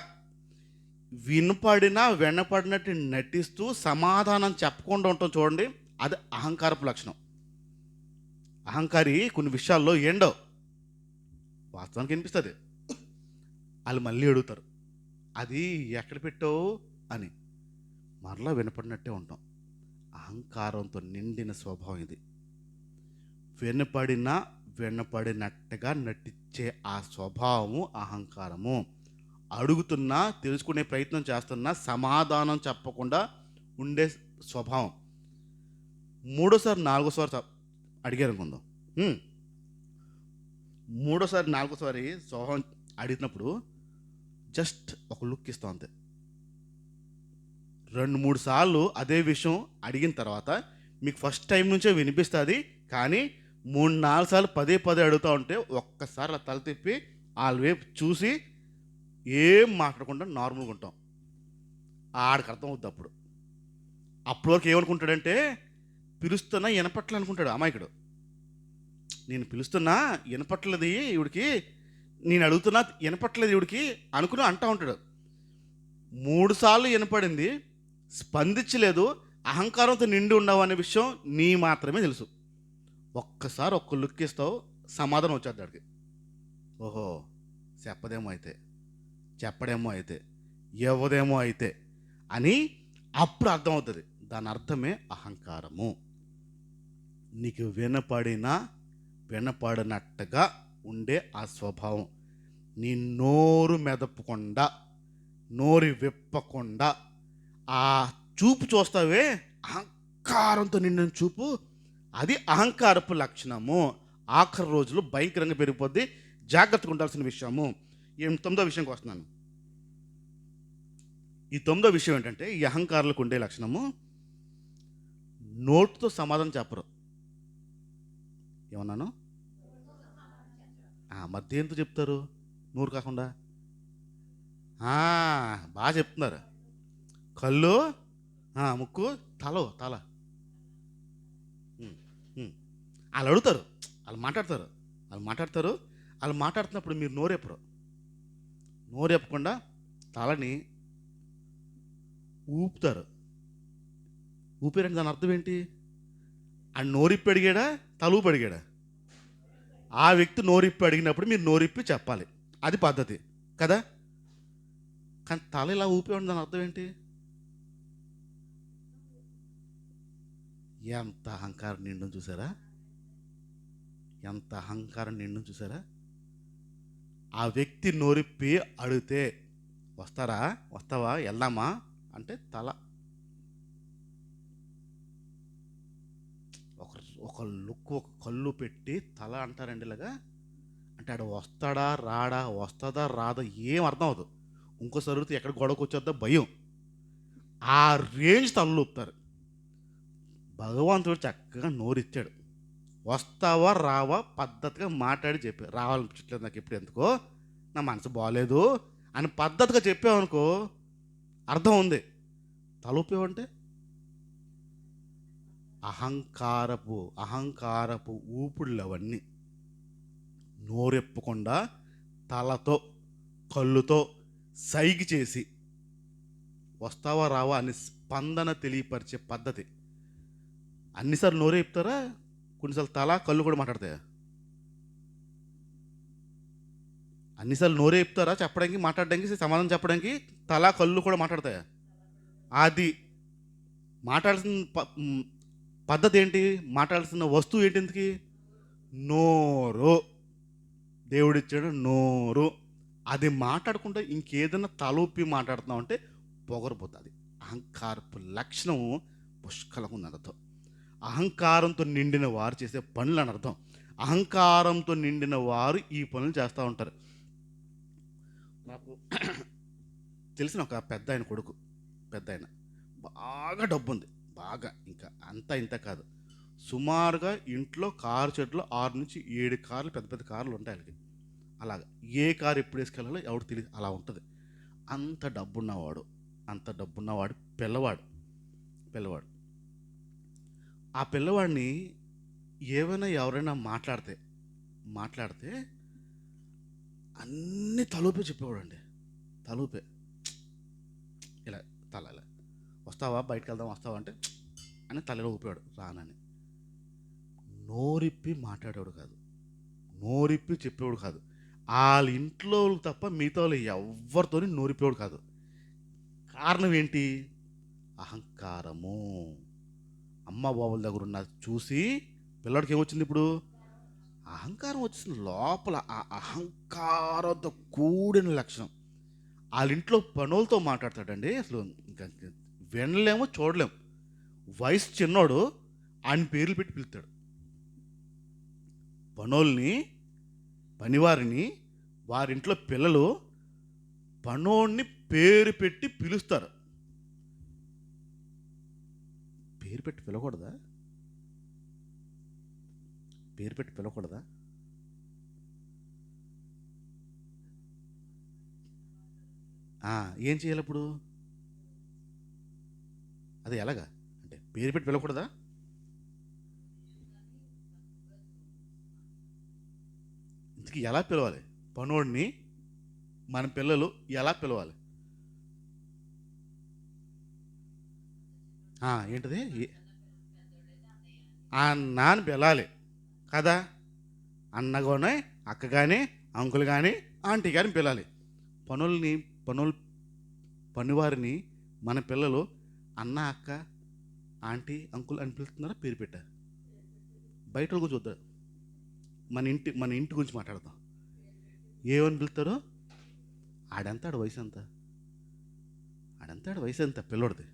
A: వినపడినట్టు నటిస్తూ సమాధానం చెప్పకుండా ఉంటాం చూడండి, అది అహంకారపు లక్షణం. అహంకారి కొన్ని విషయాల్లో వాస్తవానికి వినిపిస్తుంది, వాళ్ళు మళ్ళీ అడుగుతారు అది ఎక్కడ పెట్టావు అని, మరలా వినపడినట్టే ఉంటాం. అహంకారంతో నిండిన స్వభావం ఇది. వినపడినట్టుగా నటించే ఆ స్వభావము అహంకారము. అడుగుతున్నా, తెలుసుకునే ప్రయత్నం చేస్తున్నా సమాధానం చెప్పకుండా ఉండే స్వభావం. 3సారి 4సారి అడిగారు అనుకుందాం, 3సారి 4సారి స్వభావం అడిగినప్పుడు జస్ట్ ఒక లుక్ ఇస్తాం అంతే. 2-3 సార్లు అదే విషయం అడిగిన తర్వాత మీకు ఫస్ట్ టైం నుంచే వినిపిస్తుంది, కానీ 3-4 సార్లు పదే అడుగుతూ ఉంటే ఒక్కసారి అలా తల తిప్పి వాళ్ళ వైపు చూసి ఏం మాట్లాడకుండా నార్మల్గా ఉంటాం. ఆడికి అర్థం అవుద్ది. అప్పటి వరకు ఏమనుకుంటాడంటే, పిలుస్తున్నా వినపట్లే అనుకుంటాడు అమాయకుడు. నేను పిలుస్తున్నా వినపట్లేదు ఈవిడికి, నేను అడుగుతున్నా వినపట్లేదు దేవుడికి అనుకుని అంటా ఉంటాడు. 3 సార్లు వినపడింది, స్పందించలేదు, అహంకారంతో నిండి ఉండవు అనే విషయం నీ మాత్రమే తెలుసు. ఒక్కసారి ఒక్క లుక్ ఇస్తావు, సమాధానం వచ్చేది దాడికి. ఓహో, చెప్పదేమో అయితే, చెప్పడేమో అయితే, ఇవ్వదేమో అయితే అని అప్పుడు అర్థమవుతుంది. దాని అర్థమే అహంకారము. నీకు వినపడినట్టుగా ఉండే ఆ స్వభావం, నీ నోరు మెదపకుండా, నోరు విప్పకుండా ఆ చూపు చూస్తావే, అహంకారంతో నిండిన చూపు, అది అహంకారపు లక్షణము. ఆఖరి రోజులు భయంకరంగా పెరిగిపోద్ది. జాగ్రత్తగా ఉండాల్సిన విషయము. 9వ విషయంకి వస్తున్నాను. ఈ 9వ విషయం ఏంటంటే, ఈ అహంకారులకు ఉండే లక్షణము, నోటుతో సమాధానం చెప్పరు. ఏమన్నాను? మరి దేంతో చెప్తారు? నోరు కాకుండా బాగా చెప్తున్నారు. కళ్ళు, ముక్కు, తల వాళ్ళు అడుగుతారు, వాళ్ళు మాట్లాడతారు. వాళ్ళు మాట్లాడుతున్నప్పుడు మీరు నోరెప్పకుండా తలని ఊపుతారు. ఊపారంటే దాని అర్థం ఏంటి? ఆ నోరిప్పి అడిగాడా, తల ఊపి అడిగాడా? ఆ వ్యక్తి నోరిప్పి అడిగినప్పుడు మీరు నోరిప్పి చెప్పాలి, అది పద్ధతి కదా. కానీ తల ఇలా ఊపేవాడి దాని అర్థం ఏంటి? ఎంత అహంకారం నిండు చూసారా? ఎంత అహంకారం నిండు చూసారా? ఆ వ్యక్తి నోరిప్పి అడిగితే, వస్తావా, వెళ్దామా అంటే తల ఒక లుక్, ఒక కళ్ళు పెట్టి తల అంటారండి ఇలాగా. అంటే ఆడ వస్తాడా రాడా, వస్తుందా రాదా ఏం అర్థం అవదు. ఇంకోసారి ఎక్కడ గొడవకు వచ్చేద్దా భయం. ఆ రేంజ్ తలలు ఊపుతారు. భగవంతుడు చక్కగా నోరిచ్చాడు, వస్తావా రావా పద్ధతిగా మాట్లాడి చెప్పావు. రావాలనిపించట్లేదు నాకు ఇప్పుడు, ఎందుకో నా మనసు బాగోలేదు అని పద్ధతిగా చెప్పావనుకో అర్థం ఉంది. తలూపేవంటే అహంకారపు ఊపుళ్ళు అవన్నీ. నోరెప్పకుండా తలతో కళ్ళుతో సైగి చేసి వస్తావా రావా అని స్పందన తెలియపరిచే పద్ధతి. అన్నిసార్లు నోరే చెప్తారా? కొన్నిసార్లు తల కళ్ళు కూడా మాట్లాడతాయా? అన్నిసార్లు నోరే చెప్తారా చెప్పడానికి, మాట్లాడడానికి, సమాధానం చెప్పడానికి? తల కళ్ళు కూడా మాట్లాడతాయా? అది మాట్లాడాల్సిన పద్ధతి ఏంటి? మాట్లాడాల్సిన వస్తువు ఏంటి? ఎందుకు? నోరు. దేవుడిచ్చాడు నోరు. అది మాట్లాడకుండా ఇంకేదైనా తలూపి మాట్లాడుతున్నావు అంటే పొగరపోతుంది. అహంకారపు లక్షణం పుష్కలంగా ఉంది అర్థం. అహంకారంతో నిండిన వారు చేసే పనులు అని అర్థం. అహంకారంతో నిండిన వారు ఈ పనులు చేస్తూ ఉంటారు. నాకు తెలిసిన ఒక పెద్ద ఆయన కొడుకు, బాగా డబ్బు ఉంది, బాగా, ఇంకా అంతా ఇంత కాదు. సుమారుగా ఇంట్లో కారు చెట్లు 6 నుంచి 7 కార్లు, పెద్ద పెద్ద కార్లు ఉంటాయి వాళ్ళకి. అలాగా ఏ కారు ఎప్పుడు వేసుకెళ్ళాలో ఎవడు తెలియదు, అలా ఉంటుంది. అంత డబ్బున్నవాడు పిల్లవాడు. ఆ పిల్లవాడిని ఎవరైనా మాట్లాడితే అన్నీ తలూపే చెప్పేవాడు అండి. తలూపే ఇలా వస్తావా, బయటకు వెళ్దాం వస్తావా అంటే అని తలలో ఊపేవాడు, రానని. నోరిప్పి మాట్లాడేవాడు కాదు, నోరిప్పి చెప్పేవాడు కాదు. వాళ్ళ ఇంట్లో తప్ప మిగతా వాళ్ళు ఎవరితోని నోరిప్పేవాడు కాదు. కారణం ఏంటి? అహంకారము. అమ్మ బాబుల దగ్గర ఉన్న చూసి పిల్లడికి ఏమొచ్చింది? ఇప్పుడు అహంకారం వచ్చింది లోపల. ఆ అహంకారంతో కూడిన లక్షణం. వాళ్ళ ఇంట్లో పనులతో మాట్లాడతాడండి. అసలు ఇంకా వినలేము, చూడలేము. వయసు చిన్నోడు ఆయన పేర్లు పెట్టి పిలుస్తాడు. పనివారిని, వారింట్లో పిల్లలు పనోడిని పేరు పెట్టి పిలుస్తారు. పేరు పెట్టి పిలవకూడదా? ఏం చేయాలి ఇప్పుడు? అది ఎలాగా అంటే పేరు పెట్టి పిలవకూడదా? ఇంతకీ ఎలా పిలవాలి? పనోడిని మన పిల్లలు ఎలా పిలవాలి? ఏంటిది? అన్న అని పిలవాలి కదా. అన్న కానీ, అక్క కానీ, అంకుల్ కానీ, ఆంటీ కానీ పిలవాలి. పనుల్ని పనివారిని మన పిల్లలు అన్న, అక్క, ఆంటీ, అంకుల్ అని పిలుస్తున్నారా, పేరు పెట్టారు? బయట గురించి వద్దా, మన ఇంటి గురించి మాట్లాడదాం. ఏమని పిలుతారో? ఆడ వయసు ఎంత? ఆడ వయసు ఎంత పిల్లోడిది?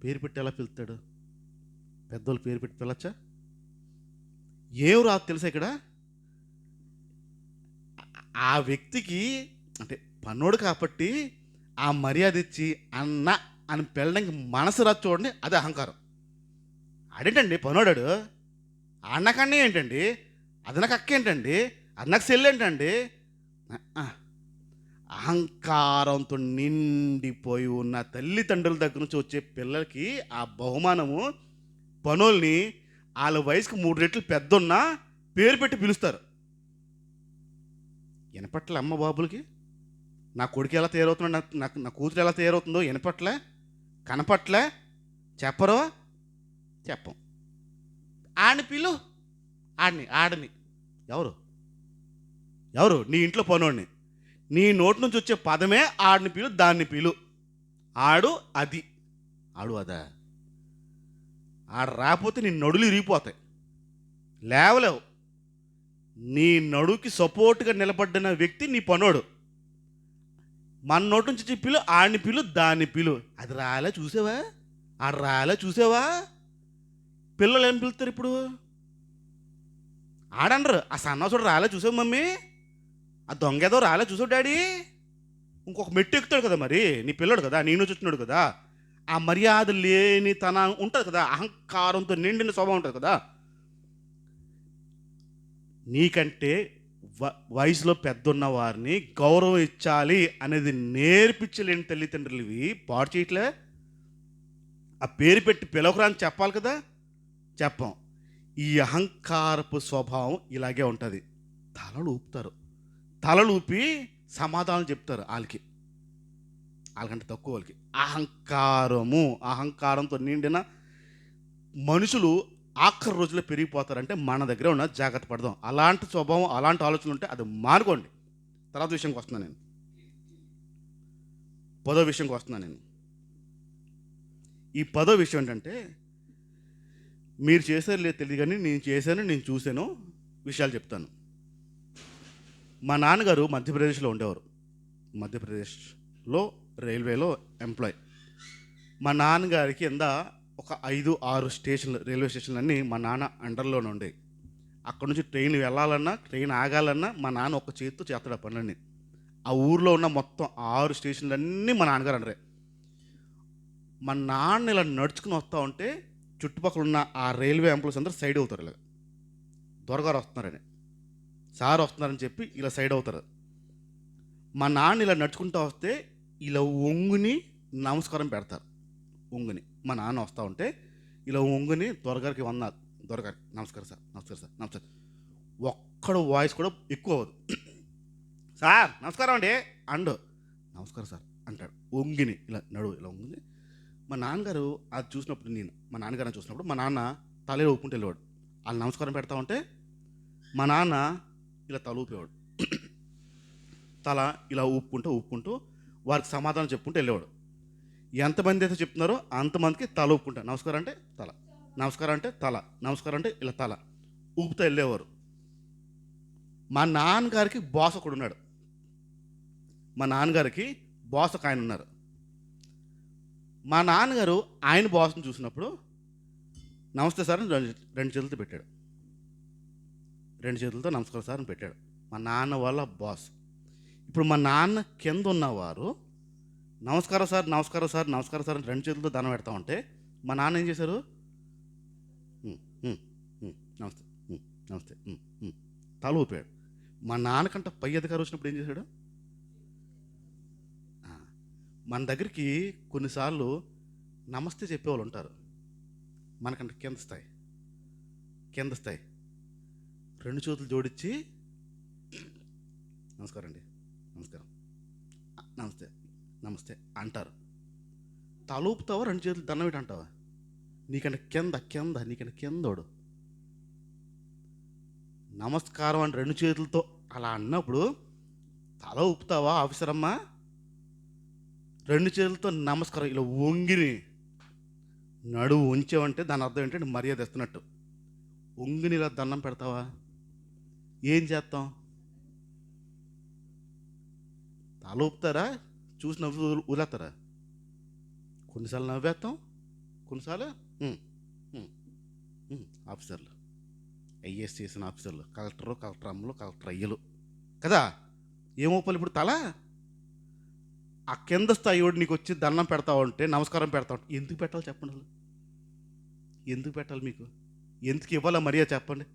A: పేరు పెట్టి ఎలా పిలుస్తాడు? పెద్దోళ్ళు పేరు పెట్టి పిలచ్చా? ఏం రాదు తెలుసా ఇక్కడ? ఆ వ్యక్తికి అంటే పన్నోడు కాబట్టి ఆ మర్యాద ఇచ్చి అన్న అని పిల్లడానికి మనసు రాదు చూడండి, అది అహంకారం. ఆడేంటండి పనోడాడు? అన్నకన్నా ఏంటండి? అది నాకు అక్క ఏంటండి? అది నాకు సెల్ ఏంటండి? అహంకారంతో నిండిపోయి ఉన్న తల్లిదండ్రుల దగ్గర నుంచి వచ్చే పిల్లలకి ఆ బహుమానము పనుల్ని వాళ్ళ వయసుకు 3 రెట్లు పెద్దన్నా పేరు పెట్టి పిలుస్తారు. వినపట్లే అమ్మ బాబులకి? నా కొడుకు ఎలా తయారవుతున్నాడు, నా కూతురు ఎలా తయారవుతుందో వినపట్లే, కనపట్లే, చెప్పరు, చెప్పం. ఆడిని పిలు, ఆడని ఎవరు నీ ఇంట్లో పనోడిని, నీ నోటి నుంచి వచ్చే పదమే ఆడిని పిలు, దాన్ని పిలు. ఆడు అదా. ఆడ రాకపోతే నీ నడులు ఇరిగిపోతాయి, లేవలేవు. నీ నడుకి సపోర్ట్గా నిలబడిన వ్యక్తి నీ పనోడు. మన నోటి నుంచి పిలు, ఆడిని పిలు, దాన్ని పిలు. అది రాలే చూసావా, ఆడ రాలే చూసావా? పిల్లలు ఏం పిలుస్తారు ఇప్పుడు? ఆడనరు ఆ సన్నాసుడు రాలే చూసావు మమ్మీ, ఆ దొంగ ఏదో రాలే చూసావు డాడీ. ఇంకొక మెట్టు ఎక్కుతాడు కదా, మరి నీ పిల్లడు కదా, నేను చూస్తున్నాడు కదా. ఆ మర్యాద లేని తన ఉంటుంది కదా, అహంకారంతో నిండిన స్వభావం ఉంటుంది కదా. నీకంటే వయసులో పెద్దన్న వారిని గౌరవం ఇచ్చాలి అనేది నేర్పించలేని తల్లిదండ్రులు ఇవి పాడు చేయట్లే. ఆ పేరు పెట్టి పిలవకరాని చెప్పాలి కదా, చెప్పం. ఈ అహంకారపు స్వభావం ఇలాగే ఉంటుంది. తలలు ఊపి సమాధానం చెప్తారు వాళ్ళకంటే తక్కువ వాళ్ళకి. అహంకారంతో నిండిన మనుషులు ఆఖరి రోజుల్లో పెరిగిపోతారంటే మన దగ్గర ఉన్న జాగ్రత్త పడదాం. అలాంటి స్వభావం, అలాంటి ఆలోచనలు ఉంటే అది మానుకోండి. తర్వాత విషయంకి వస్తున్నాను నేను, 10వ విషయంకి వస్తున్నాను నేను. ఈ 10వ విషయం ఏంటంటే, మీరు చేశారు లేదు తెలియదు కానీ నేను చూశాను విషయాలు చెప్తాను. మా నాన్నగారు మధ్యప్రదేశ్లో ఉండేవారు. మధ్యప్రదేశ్లో రైల్వేలో ఎంప్లాయ్. మా నాన్నగారికి కింద ఒక 5-6 స్టేషన్లు, రైల్వే స్టేషన్లు అన్నీ మా నాన్న అండర్లోనే ఉండేవి. అక్కడ నుంచి ట్రైన్ వెళ్ళాలన్నా, ట్రైన్ ఆగాలన్నా మా నాన్న ఒక చేతితో చేస్తాడు ఆ పనులన్నీ. ఆ ఊర్లో ఉన్న మొత్తం 6 స్టేషన్లన్నీ మా నాన్నగారు అండరే. మా నాన్న ఇలా నడుచుకుని వస్తూ ఉంటే చుట్టుపక్కల ఉన్న ఆ రైల్వే ఎంప్లాయీస్ అందరూ సైడ్ అవుతారు. ఇలా దొరగారు వస్తున్నారని, సార్ వస్తున్నారని చెప్పి ఇలా సైడ్ అవుతారు. మా నాన్న ఇలా నడుచుకుంటూ వస్తే ఇలా ఒంగుని నమస్కారం పెడతారు. మా నాన్న వస్తూ ఉంటే ఇలా ఒంగుని దొరగారికి వందనాలు, దొరగారికి నమస్కారం సార్. ఒక్కడు వాయిస్ కూడా ఎక్కువ అవ్వదు. సార్ నమస్కారం అండి నమస్కారం సార్ అంటాడు. ఒంగిని ఇలా ఒంగుని. మా నాన్నగారు అది చూసినప్పుడు, మా నాన్న తల ఊపుకుంటూ వెళ్ళేవాడు. వాళ్ళు నమస్కారం పెడతా ఉంటే మా నాన్న ఇలా తల ఊపేవాడు. తల ఇలా ఊపుకుంటూ వారికి సమాధానం చెప్పుకుంటూ వెళ్ళేవాడు. ఎంతమంది అయితే చెప్తున్నారో అంతమందికి తల ఊపుకుంటా, నమస్కారం అంటే తల, నమస్కారం అంటే తల, నమస్కారం అంటే ఇలా తల ఊపుతూ వెళ్ళేవారు. మా నాన్నగారికి బాస్ ఒకడు ఉన్నాడు. ఒక ఆయన ఉన్నారు. మా నాన్నగారు ఆయన బాస్ని చూసినప్పుడు నమస్తే సార్ అని 2 చేతులతో పెట్టాడు. 2 చేతులతో నమస్కారం సార్ అని పెట్టాడు. మా నాన్న వాళ్ళ బాస్. ఇప్పుడు మా నాన్న కింద ఉన్నవారు నమస్కారం సార్ అని 2 చేతులతో దండం పెడతా ఉంటే మా నాన్న ఏం చేశారు? నమస్తే తల ఊపాడు. మా నాన్నకంట పై అధికారం వచ్చినప్పుడు ఏం చేశాడు? మన దగ్గరికి కొన్నిసార్లు నమస్తే చెప్పేవాళ్ళు ఉంటారు. మనకంటే కింద స్థాయి 2 చేతులు జోడించి నమస్కారం అండి, నమస్కారం, నమస్తే, నమస్తే అంటారు. తలూపుతావా, రెండు చేతులు దండం పెట్టి అంటావా? నీకంటే నీకంటే కిందోడు నమస్కారం అని రెండు చేతులతో అలా అన్నప్పుడు తల ఊపుతావా ఆఫీసర్ అమ్మా? రెండు చేతులతో నమస్కారం ఇలా వంగిని నడువు ఉంచావంటే దాని అర్థం ఏంటంటే మర్యాద ఇస్తున్నట్టు. వంగిని ఇలా దండం పెడతావా? ఏం చేస్తాం? తల ఊపుతారా, చూసి నవ్వు వదిలేస్తారా? కొన్నిసార్లు నవ్వేస్తాం, కొన్నిసార్లు ఆఫీసర్లు, ఐఏఎస్ చేసిన ఆఫీసర్లు, కలెక్టర్ అమ్మలు, కలెక్టర్ అయ్యలు కదా, ఏమోపాలి ఇప్పుడు తల. ఆ కింద స్థాయి నీకు వచ్చి దండం పెడతావు అంటే, నమస్కారం పెడతావు, ఎందుకు పెట్టాలి చెప్పండి? అసలు ఎందుకు పెట్టాలి? మీకు ఎందుకు ఇవ్వాలా మర్యాద చెప్పండి?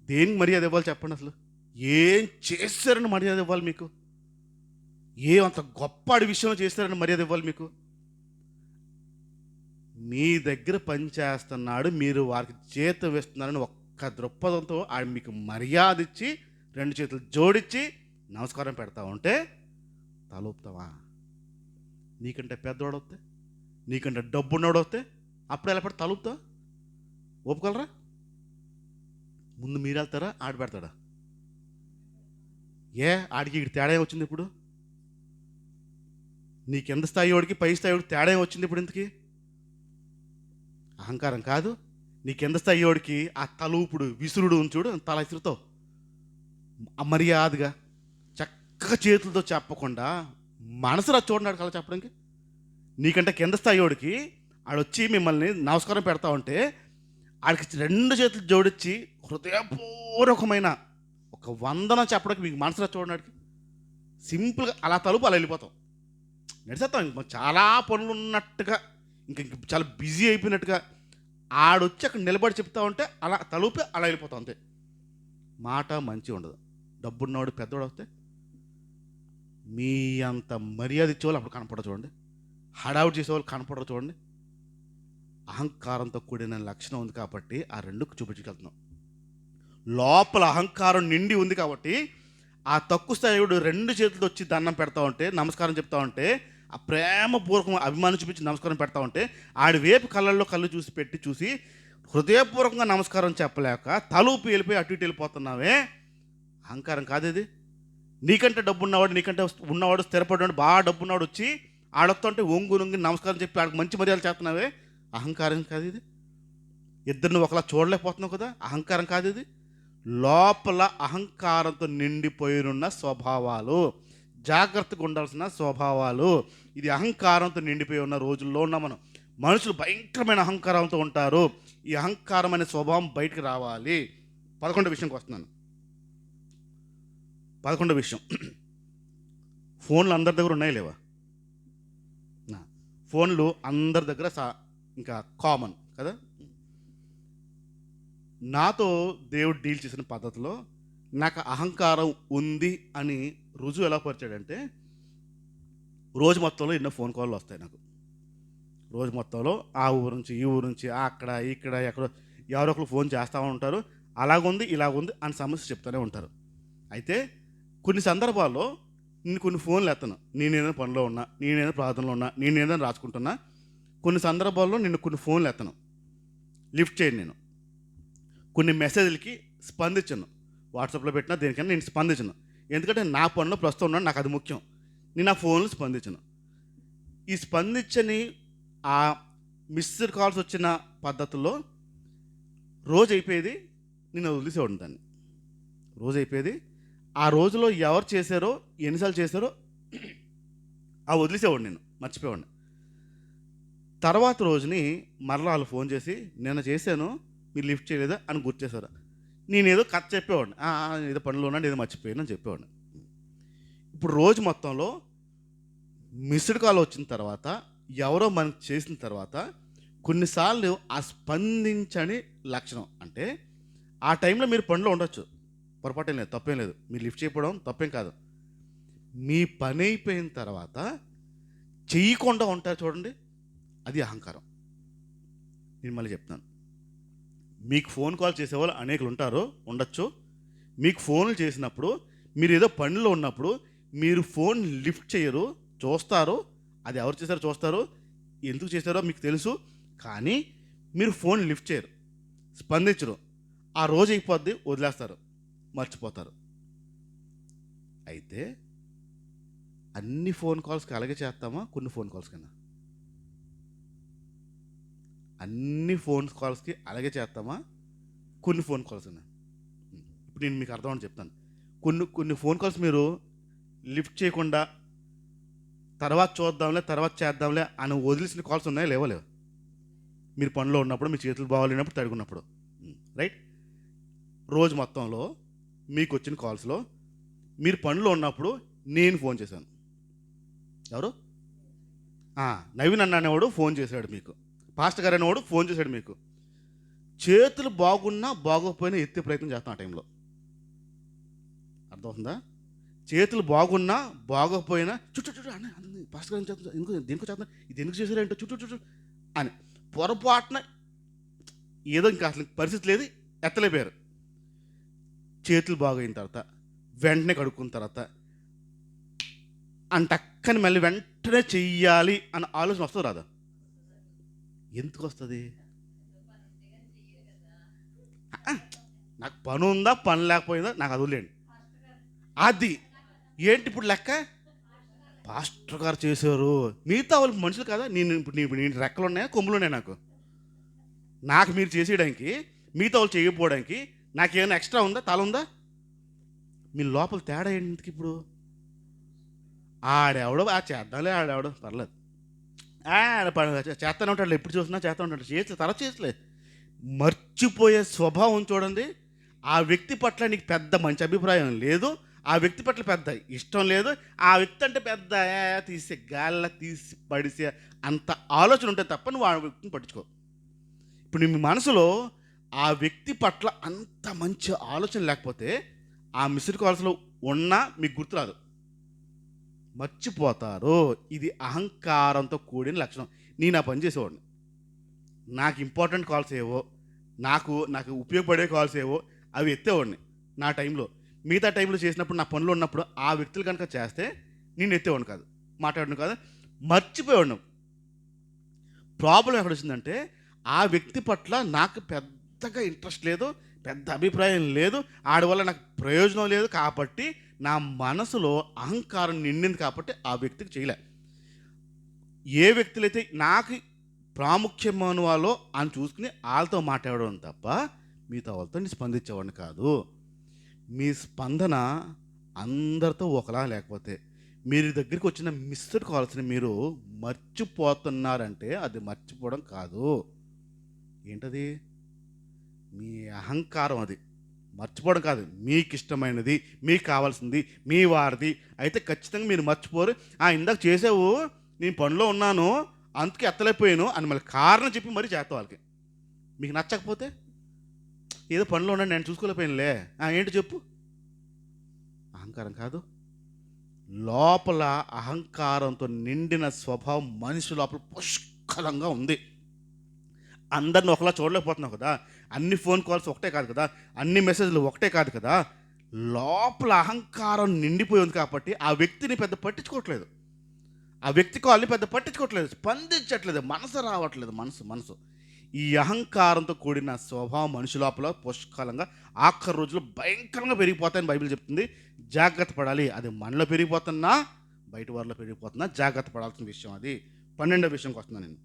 A: దేనికి మర్యాద ఇవ్వాలి చెప్పండి? అసలు ఏం చేస్తారని మర్యాద ఇవ్వాలి మీకు? ఏమంత గొప్ప విషయం చేస్తారని మర్యాద ఇవ్వాలి మీకు? మీ దగ్గర పని చేస్తున్నాడు, మీరు వారికి జీతం వేస్తున్నారని ఒక్క దృక్పథంతో ఆయన మీకు మర్యాద ఇచ్చి రెండు చేతులు జోడించి నమస్కారం పెడతా ఉంటే తలూపుతావా? నీకంటే పెద్దవాడు వస్తే, నీకంటే డబ్బున్నోడు వస్తే అప్పుడు ఎలా పడి తలూపుతావా? ఒప్పుకోగలరా? ముందు మీరు వెళ్తారా, ఆడ పెడతాడా? ఆడికి ఇక్కడ తేడా వచ్చింది ఇప్పుడు? నీకెంత స్థాయి వాడికి పై స్థాయి వాడికి తేడా వచ్చింది ఇప్పుడు? ఇంతకీ అహంకారం కాదు. నీకెంత స్థాయి వాడికి ఆ తలూపుడు విసురుడు చూడు, తల విసురుతో అమర్యాదగా చక్కగా చేతులతో చెప్పకుండా మనసులో చూడన్నాడు కల చెప్పడానికి. నీకంటే కింద స్థాయి వాడికి ఆడొచ్చి మిమ్మల్ని నమస్కారం పెడతా ఉంటే ఆడికి రెండు చేతులు జోడించి హృదయపూర్వకమైన ఒక వందనం చెప్పడానికి మీకు మనసులో చూడడానికి సింపుల్గా అలా తలుపు అలా వెళ్ళిపోతాం, నడిచేస్తాం. ఇంక చాలా పనులు ఉన్నట్టుగా, ఇంక చాలా బిజీ అయిపోయినట్టుగా ఆడొచ్చి అక్కడ నిలబడి చెప్తా ఉంటే అలా తలుపి అలా వెళ్ళిపోతాం అంతే. మాట మంచిగా ఉండదు. డబ్బున్నవాడు పెద్దవాడు వస్తే మీ అంత మర్యాద ఇచ్చేవాళ్ళు అప్పుడు కనపడరు చూడండి, హడావుడి చేసేవాళ్ళు కనపడరు చూడండి. అహంకారంతో కూడిన లక్షణం ఉంది కాబట్టి ఆ రెండుకు చూపించగలుగుతున్నాం. లోపల అహంకారం నిండి ఉంది కాబట్టి ఆ తక్కువ స్థాయిడు రెండు చేతులతో వచ్చి దండం పెడతా ఉంటే, నమస్కారం చెప్తా ఉంటే, ఆ ప్రేమపూర్వకం అభిమానం చూపించి నమస్కారం పెడతా ఉంటే ఆడి వేపు కళ్ళల్లో కళ్ళు చూసి హృదయపూర్వకంగా నమస్కారం చెప్పలేక తలూపి వెళ్ళిపోయి అటు ఇటు వెళ్ళిపోతున్నావే, అహంకారం కాదు ఇది. నీకంటే డబ్బు ఉన్నవాడు, నీకంటే ఉన్నవాడు, స్థిరపడినాడు, బాగా డబ్బు ఉన్నవాడు వచ్చి ఆడొస్తా ఉంటే ఒంగి నమస్కారం చెప్పి ఆడికి మంచి మర్యాదలు చేస్తున్నావే, అహంకారం కాదు ఇది. ఇద్దరిని ఒకలా చూడలేకపోతున్నావు కదా, అహంకారం కాదు ఇది. లోపల అహంకారంతో నిండిపోయినున్న స్వభావాలు, జాగ్రత్తగా ఉండాల్సిన స్వభావాలు. ఇది అహంకారంతో నిండిపోయి ఉన్న రోజుల్లో ఉన్నాం మనం. మనుషులు భయంకరమైన అహంకారంతో ఉంటారు. ఈ అహంకారం అనే స్వభావం బయటికి రావాలి. 11వ విషయంకి వస్తున్నాను. 11వ విషయం, ఫోన్లు అందరి దగ్గర ఉన్నాయి లేవా? ఫోన్లు అందరి దగ్గర ఇంకా కామన్ కదా. నాతో దేవుడు డీల్ చేసిన పద్ధతిలో నాకు అహంకారం ఉంది అని రుజువు ఎలా పరిచాడంటే, రోజు మొత్తంలో ఎన్నో ఫోన్ కాళ్ళు వస్తాయి నాకు. రోజు మొత్తంలో ఆ ఊరు నుంచి ఈ ఊరు నుంచి అక్కడ ఇక్కడ ఎక్కడో ఎవరో ఒకరు ఫోన్ చేస్తూ ఉంటారు. అలాగుంది ఇలాగుంది అని సమస్య చెప్తూనే ఉంటారు. అయితే కొన్ని సందర్భాల్లో నేను కొన్ని ఫోన్లు ఎత్తను, నేనేదైనా పనిలో ఉన్నా, నేనేదైనా ప్రార్థనలో ఉన్నా, నేనేదైనా రాసుకుంటున్నా. కొన్ని సందర్భాల్లో నేను కొన్ని ఫోన్లు ఎత్తను, లిఫ్ట్ చేయను. నేను కొన్ని మెసేజ్లకి స్పందించను, వాట్సాప్లో పెట్టినా దేనికైనా నేను స్పందించను. ఎందుకంటే నా పనిలో ప్రస్తుతం ఉన్నాను, నాకు అది ముఖ్యం. నేను ఆ ఫోన్లు స్పందించను. ఈ స్పందించని ఆ మిస్డ్ కాల్స్ వచ్చిన పద్ధతుల్లో రోజు అయిపోయేది, నేను వదిలేసేవాడిని దాన్ని. రోజు అయిపోయేది, ఆ రోజులో ఎవరు చేశారో ఎన్నిసార్లు చేశారో ఆ వదిలేసేవాడిని, నేను మర్చిపోయేవాడిని. తర్వాత రోజుని మరలా వాళ్ళు ఫోన్ చేసి నిన్న చేశాను మీరు లిఫ్ట్ చేయలేదా అని గుర్తు చేశారు. నేనేదో కథ చెప్పేవాడిని, ఏదో పనిలో ఉన్నాను, ఏదో మర్చిపోయాను అని చెప్పేవాడిని. ఇప్పుడు రోజు మొత్తంలో మిస్డ్ కాల్ వచ్చిన తర్వాత, ఎవరో మనకు చేసిన తర్వాత కొన్నిసార్లు ఆ స్పందించని లక్షణం అంటే ఆ టైంలో మీరు పనిలో ఉండొచ్చు, పొరపాటేం లేదు, తప్పేం లేదు, మీరు లిఫ్ట్ చేయకపోవడం తప్పేం కాదు. మీ పని అయిపోయిన తర్వాత చేయకుండా ఉంటారు చూడండి, అది అహంకారం. నేను మళ్ళీ చెప్తాను, మీకు ఫోన్ కాల్ చేసేవాళ్ళు అనేకులు ఉంటారు, ఉండొచ్చు. మీకు ఫోన్లు చేసినప్పుడు మీరు ఏదో పనిలో ఉన్నప్పుడు మీరు ఫోన్ లిఫ్ట్ చేయరు, చూస్తారు, అది ఎవరు చేశారో చూస్తారు, ఎందుకు చేశారో మీకు తెలుసు, కానీ మీరు ఫోన్ లిఫ్ట్ చేయరు, స్పందించరు. ఆ రోజు అయిపోద్ది, వదిలేస్తారు, మర్చిపోతారు. అయితే అన్ని ఫోన్ కాల్స్కి అలాగే చేస్తామా? కొన్ని ఫోన్ కాల్స్ కన్నా అన్ని ఫోన్ కాల్స్కి అలాగే చేస్తామా? కొన్ని ఫోన్ కాల్స్ కన్నా. ఇప్పుడు నేను మీకు అర్థమని చెప్తాను. కొన్ని ఫోన్ కాల్స్ మీరు లిఫ్ట్ చేయకుండా తర్వాత చూద్దాంలే, తర్వాత చేద్దాంలే అని వదిలేసిన కాల్స్ ఉన్నాయా? లేవలేవు. మీరు పనిలో ఉన్నప్పుడు, మీ చేతులు బాగోలేనప్పుడు, తడుగున్నప్పుడు, రైట్? రోజు మొత్తంలో మీకు వచ్చిన కాల్స్లో మీరు పనిలో ఉన్నప్పుడు నేను ఫోన్ చేశాను. ఎవరు? నవీన్ అన్న అనేవాడు ఫోన్ చేశాడు మీకు. పాస్టర్ గారు అనేవాడు ఫోన్ చేశాడు మీకు. చేతులు బాగున్నా బాగోకపోయినా ఎత్తే ప్రయత్నం చేస్తాను ఆ టైంలో. అర్థమవుతుందా? చేతులు బాగున్నా బాగోకపోయినా చుట్టూ అన్న పాస్టర్ గారు చేస్తున్నా, ఎందుకు దేనికి చేస్తున్నా, ఇది ఎందుకు చేశారంటే చుట్టూ అని పొరపాటున ఏదో ఇంకా అసలు పరిస్థితి లేదు, ఎత్తలేపారు. చేతులు బాగైన తర్వాత వెంటనే కడుక్కున్న తర్వాత అంటక్కని మళ్ళీ వెంటనే చెయ్యాలి అన్న ఆలోచన వస్తుంది రాదా? ఎందుకు వస్తుంది? నాకు పని ఉందా పని లేకపోయిందా నాకు అది వదిలేండి. అది ఏంటి ఇప్పుడు లెక్క? పాస్టర్ గారు చేశారు, మిగతా వాళ్ళకి మనుషులు కదా. నేను రెక్కలు ఉన్నాయా, కొమ్ములు ఉన్నాయి నాకు మీరు చేసేయడానికి, మిగతా వాళ్ళు చేయకపోవడానికి నాకేమైనా ఎక్స్ట్రా ఉందా, తల ఉందా? మీ లోపల తేడా ఏంటికి? ఇప్పుడు ఆడెవడో చేద్దాంలే, ఆడెవడో పర్లేదు, చేస్తానే ఉంటాడు, ఎప్పుడు చూసినా చేస్తూ ఉంటాడు, చేసి తర్వాత చేసలే. మర్చిపోయే స్వభావం చూడండి. ఆ వ్యక్తి పట్ల నీకు పెద్ద మంచి అభిప్రాయం లేదు, ఆ వ్యక్తి పట్ల పెద్ద ఇష్టం లేదు, ఆ వ్యక్తి అంటే పెద్ద తీసే గాల్ల తీసి పడిసే అంత ఆలోచన ఉంటే తప్ప నువ్వు ఆ వ్యక్తిని పట్టించుకో. ఇప్పుడు మీ మనసులో ఆ వ్యక్తి పట్ల అంత మంచి ఆలోచన లేకపోతే ఆ మిస్డ్ కాల్స్లో ఉన్నా మీకు గుర్తురాదు, మర్చిపోతారు. ఇది అహంకారంతో కూడిన లక్షణం. నేను ఆ పని చేసేవాడిని. నాకు ఇంపార్టెంట్ కాల్స్ ఏవో, నాకు ఉపయోగపడే కాల్స్ ఏవో అవి ఎత్తేవాడిని నా టైంలో. మిగతా టైంలో చేసినప్పుడు నా పనులు ఉన్నప్పుడు ఆ వ్యక్తులు కనుక చేస్తే నేను ఎత్తేవాడిని కాదు, మాట్లాడను కాదు, మర్చిపోయేవాడిని. ప్రాబ్లం ఎక్కడ వచ్చిందంటే ఆ వ్యక్తి పట్ల నాకు పెద్దగా ఇంట్రెస్ట్ లేదు, పెద్ద అభిప్రాయం లేదు, ఆడి వల్ల నాకు ప్రయోజనం లేదు, కాబట్టి నా మనసులో అహంకారం నిండింది, కాబట్టి ఆ వ్యక్తికి చేయలే. ఏ వ్యక్తులైతే నాకు ప్రాముఖ్యమైన వాళ్ళు అని చూసుకుని వాళ్ళతో మాట్లాడడం తప్ప మిగతా వాళ్ళతో నేను స్పందించేవాడిని కాదు. మీ స్పందన అందరితో ఒకలా లేకపోతే మీరు దగ్గరికి వచ్చిన మిస్డ్ కాల్స్ని మీరు మర్చిపోతున్నారంటే అది మర్చిపోవడం కాదు. ఏంటది? మీ అహంకారం. అది మర్చిపోవడం కాదు. మీకు ఇష్టమైనది, మీకు కావాల్సింది, మీ వారిది అయితే ఖచ్చితంగా మీరు మర్చిపోరు. ఇందాక చేసావు, నేను పనిలో ఉన్నాను అందుకే ఎత్తలేకపోయాను అని మళ్ళీ కారణం చెప్పి మరీ చేస్తాం వాళ్ళకి. మీకు నచ్చకపోతే ఏదో పనిలో ఉన్నాను నేను చూసుకోలేకపోయానులే, ఏంటి చెప్పు. అహంకారం కాదు. లోపల అహంకారంతో నిండిన స్వభావం మనిషి లోపల పుష్కలంగా ఉంది. అందరిని ఒకలా చూడలేకపోతున్నావు కదా, అన్ని ఫోన్ కాల్స్ ఒకటే కాదు కదా, అన్ని మెసేజ్లు ఒకటే కాదు కదా. లోపల అహంకారం నిండిపోయి ఉంది కాబట్టి ఆ వ్యక్తిని పెద్ద పట్టించుకోవట్లేదు, ఆ వ్యక్తి కాల్ని పెద్ద పట్టించుకోవట్లేదు, స్పందించట్లేదు, మనసు రావట్లేదు. మనసు ఈ అహంకారంతో కూడిన స్వభావం మనిషి లోపల పుష్కలంగా ఆఖరి రోజుల్లో భయంకరంగా పెరిగిపోతాయని బైబిల్ చెప్తుంది. జాగ్రత్త పడాలి. అది మనలో పెరిగిపోతున్నా బయట వారిలో పెరిగిపోతున్నా జాగ్రత్త పడాల్సిన విషయం. అది 12వ విషయంకి వస్తున్నాను నేను.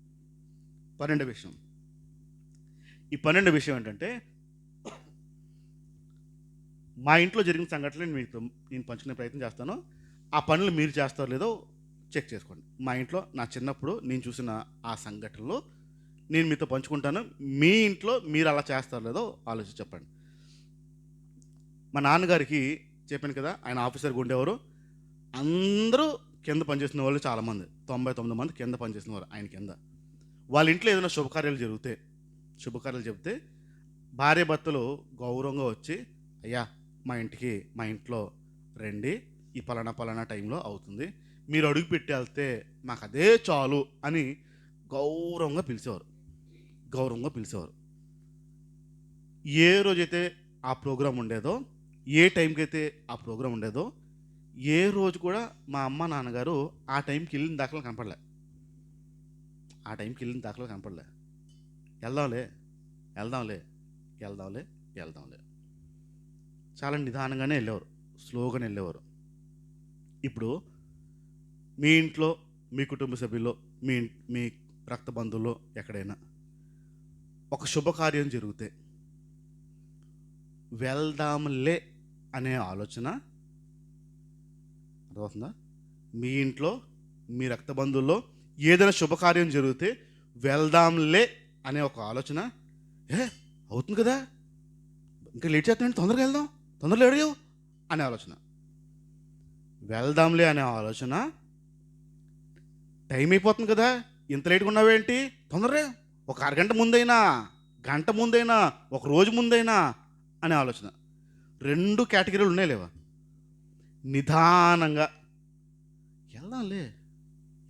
A: 12వ విషయం. ఈ 12వ విషయం ఏంటంటే, మా ఇంట్లో జరిగిన సంఘటనలు మీతో నేను పంచుకునే ప్రయత్నం చేస్తాను. ఆ పనులు మీరు చేస్తారో లేదో చెక్ చేసుకోండి. మా ఇంట్లో నా చిన్నప్పుడు నేను చూసిన ఆ సంఘటనలు నేను మీతో పంచుకుంటాను. మీ ఇంట్లో మీరు అలా చేస్తారో లేదో ఆలోచించి చెప్పండి. మా నాన్నగారికి చెప్పాను కదా, ఆయన ఆఫీసర్గా ఉండేవారు. అందరూ కింద పనిచేసిన వాళ్ళు చాలామంది, 99 మంది కింద పనిచేసిన వారు ఆయన కింద. వాళ్ళ ఇంట్లో ఏదైనా శుభకార్యాలు చెబితే భార్య భర్తలు గౌరవంగా వచ్చి, అయ్యా మా ఇంట్లో రండి, ఈ పలానా టైంలో అవుతుంది, మీరు అడుగు పెట్టి వెళ్తే మాకు అదే చాలు అని గౌరవంగా పిలిచేవారు. ఏ రోజైతే ఆ ప్రోగ్రాం ఉండేదో, ఏ టైంకి అయితే ఆ ప్రోగ్రాం ఉండేదో ఏ రోజు కూడా మా అమ్మ నాన్నగారు ఆ టైంకి వెళ్ళిన దాఖలు కనపడలే. ఆ టైంకి వెళ్ళిన దాఖలు కనపడలే. వెళ్దాంలే వెళ్దాంలే వెళ్దాంలే వెళ్దాంలే చాలా నిదానంగానే వెళ్ళేవారు, స్లోగానే వెళ్ళేవారు. ఇప్పుడు మీ ఇంట్లో, మీ కుటుంబ సభ్యుల్లో, మీ రక్త బంధువుల్లో ఎక్కడైనా ఒక శుభకార్యం జరిగితే వెళ్దాంలే అనే ఆలోచన అర్థమవుతుందా? మీ ఇంట్లో, మీ రక్త బంధువుల్లో ఏదైనా శుభకార్యం జరిగితే వెళ్దాంలే అనే ఒక ఆలోచన, అవుతుంది కదా, ఇంకా లేట్ చేస్తానంటే తొందరగా వెళ్దాం, తొందరగా అడిగావు అనే ఆలోచన. వెళ్దాంలే అనే ఆలోచన, టైం అయిపోతుంది కదా, ఇంత లేట్గా ఉన్నావేంటి, తొందరగా ఒక అరగంట ముందైనా, గంట ముందైనా, ఒక రోజు ముందైనా అనే ఆలోచన. 2 కేటగిరీలు ఉన్నాయి లేవా? నిదానంగా వెళ్దాంలే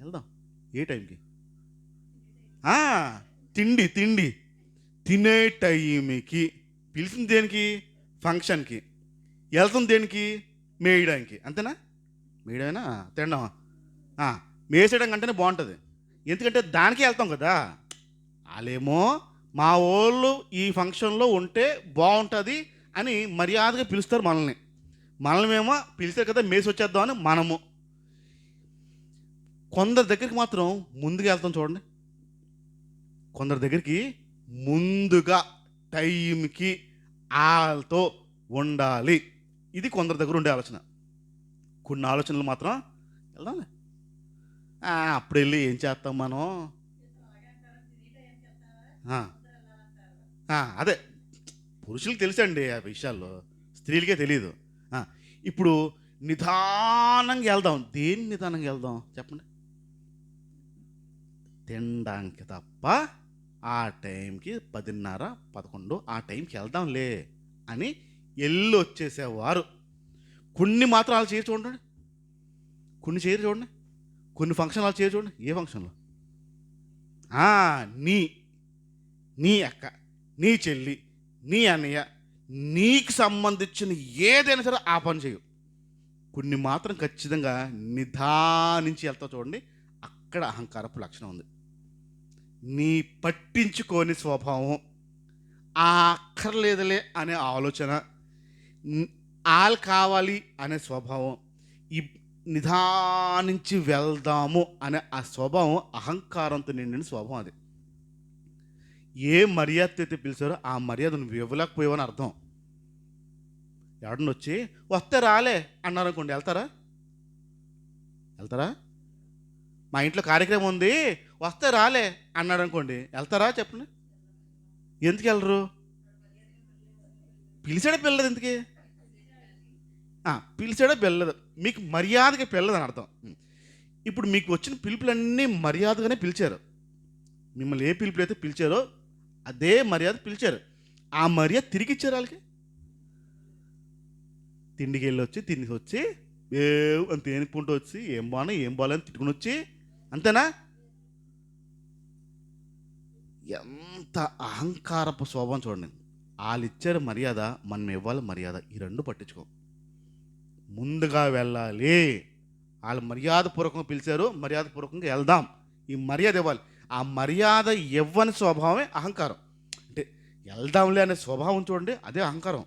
A: వెళ్దాం. ఏ టైంకి? తిండి తిండి తినే టైంకి. పిలిచింది దేనికి? ఫంక్షన్కి. వెళ్తుంది దేనికి? మేయడానికి. అంతేనా? మేయడమేనా? తినడమా? మేసేయడం కంటేనే బాగుంటుంది, ఎందుకంటే దానికే వెళ్తాం కదా. వాళ్ళేమో మా వాళ్ళు ఈ ఫంక్షన్లో ఉంటే బాగుంటుంది అని మర్యాదగా పిలుస్తారు మనల్ని. మనమేమో పిలిచారు కదా మేసి వచ్చేద్దామని మనము. కొందరి దగ్గరికి మాత్రం ముందుగా వెళ్తాం చూడండి. కొందరి దగ్గరికి ముందుగా టైంకి వాళ్ళతో ఉండాలి. ఇది కొందరి దగ్గర ఉండే ఆలోచన. కొన్ని ఆలోచనలు మాత్రం వెళ్దాంలే, అప్పుడు వెళ్ళి ఏం చేస్తాం మనం. అదే పురుషులకు తెలుసండి ఆ విషయాల్లో, స్త్రీలకే తెలియదు. ఇప్పుడు నిదానంగా వెళ్దాం. దేని నిదానంగా వెళ్దాం చెప్పండి? తినడానికి తప్ప. ఆ టైంకి 10:30, 11 ఆ టైంకి వెళ్దాంలే అని వెళ్ళి వచ్చేసేవారు. కొన్ని మాత్రం వాళ్ళు చేయరు చూడండి, కొన్ని చేయరు చూడండి, కొన్ని ఫంక్షన్ వాళ్ళు చేయరు చూడండి. ఏ ఫంక్షన్లో నీ నీ అక్క, నీ చెల్లి, నీ అన్నయ్య, నీకు సంబంధించిన ఏదైనా సరే ఆ పని చేయు. కొన్ని మాత్రం ఖచ్చితంగా నిదానించి వెళ్తావు చూడండి, అక్కడ అహంకారపు లక్షణం ఉంది. నీ పట్టించుకోని స్వభావం, అక్కర్లేదులే అనే ఆలోచన, ఆల్ కావాలి అనే స్వభావం, ఈ నిదానించి వెళ్దాము అనే ఆ స్వభావం అహంకారంతో నిండిన స్వభావం. అది ఏ మర్యాద అయితే పిలిచారో ఆ మర్యాద నువ్వు ఇవ్వలేకపోయావని అర్థం. ఎవడన్నా వచ్చి వస్తే రాలే అన్నారనుకోండి, వెళ్తారా? వెళ్తారా? మా ఇంట్లో కార్యక్రమం ఉంది వస్తే రాలే అన్నాడు అనుకోండి, వెళ్తారా చెప్పండి? ఎందుకు వెళ్ళరు? పిలిచాడే పిల్లదు. ఎందుకే పిలిచాడే పిల్లదు, మీకు మర్యాదగా పిల్లదని అర్థం. ఇప్పుడు మీకు వచ్చిన పిలుపులన్నీ మర్యాదగానే పిలిచారు. మిమ్మల్ని ఏ పిలుపులు అయితే పిలిచారో అదే మర్యాద పిలిచారు. ఆ మర్యాద తిరిగి ఇచ్చారు వాళ్ళకి. తిండికి వెళ్ళి వచ్చి తిని వచ్చి ఏవ్ అని తేనుకుంటూ వచ్చి ఏం బాగాలని తిట్టుకుని వచ్చి, అంతేనా? ఎంత అహంకారపు స్వభావం చూడండి. వాళ్ళు ఇచ్చారు మర్యాద, మనం ఇవ్వాలి మర్యాద. ఈ రెండు పట్టించుకో. ముందుగా వెళ్ళాలి. వాళ్ళు మర్యాదపూర్వకంగా పిలిచారు, మర్యాదపూర్వకంగా వెళ్దాం. ఈ మర్యాద ఇవ్వాలి. ఆ మర్యాద ఇవ్వని స్వభావమే అహంకారం. అంటే వెళ్దాంలే అనే స్వభావం చూడండి, అదే అహంకారం.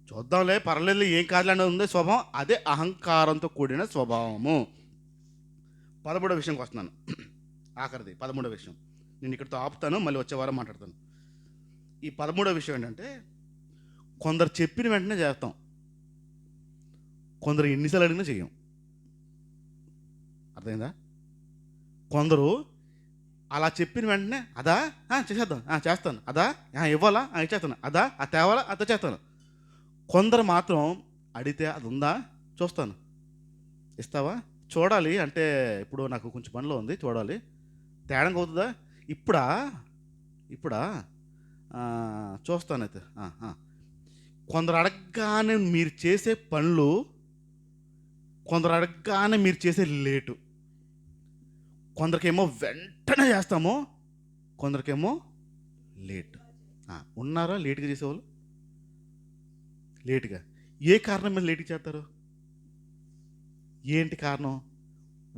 A: చూద్దాంలే పర్లేదు ఏం కాదులే ఉందే స్వభావం, అదే అహంకారంతో కూడిన స్వభావము. 13వ విషయంకి వస్తున్నాను, ఆఖరిది 13వ విషయం. నేను ఇక్కడితో ఆపుతాను, మళ్ళీ వచ్చే వారం మాట్లాడతాను. ఈ 13వ విషయం ఏంటంటే, కొందరు చెప్పిన వెంటనే చేస్తాం, కొందరు ఎన్నిసార్లు అడిగినా చెయ్యం. అర్థమైందా? కొందరు అలా చెప్పిన వెంటనే అదా చేసేద్దాం, చేస్తాను, అదా ఇవ్వాలా ఇచ్చేస్తాను, అదా తేవాలా అది చేస్తాను. కొందరు మాత్రం అడిగితే అది ఉందా చూస్తాను, ఇస్తావా చూడాలి, అంటే ఇప్పుడు నాకు కొంచెం పనిలో ఉంది చూడాలి, తేడంగా అవుతుందా, ఇప్పుడా చూస్తానైతే. కొందరు అడగగానే మీరు చేసే పనులు, కొందరు అడగగానే మీరు చేసే లేటు. కొందరికేమో వెంటనే చేస్తాము, కొందరికేమో లేట్. ఉన్నారా లేట్గా చేసేవాళ్ళు? లేటుగా ఏ కారణం మీద లేట్ చేస్తారు? ఏంటి కారణం?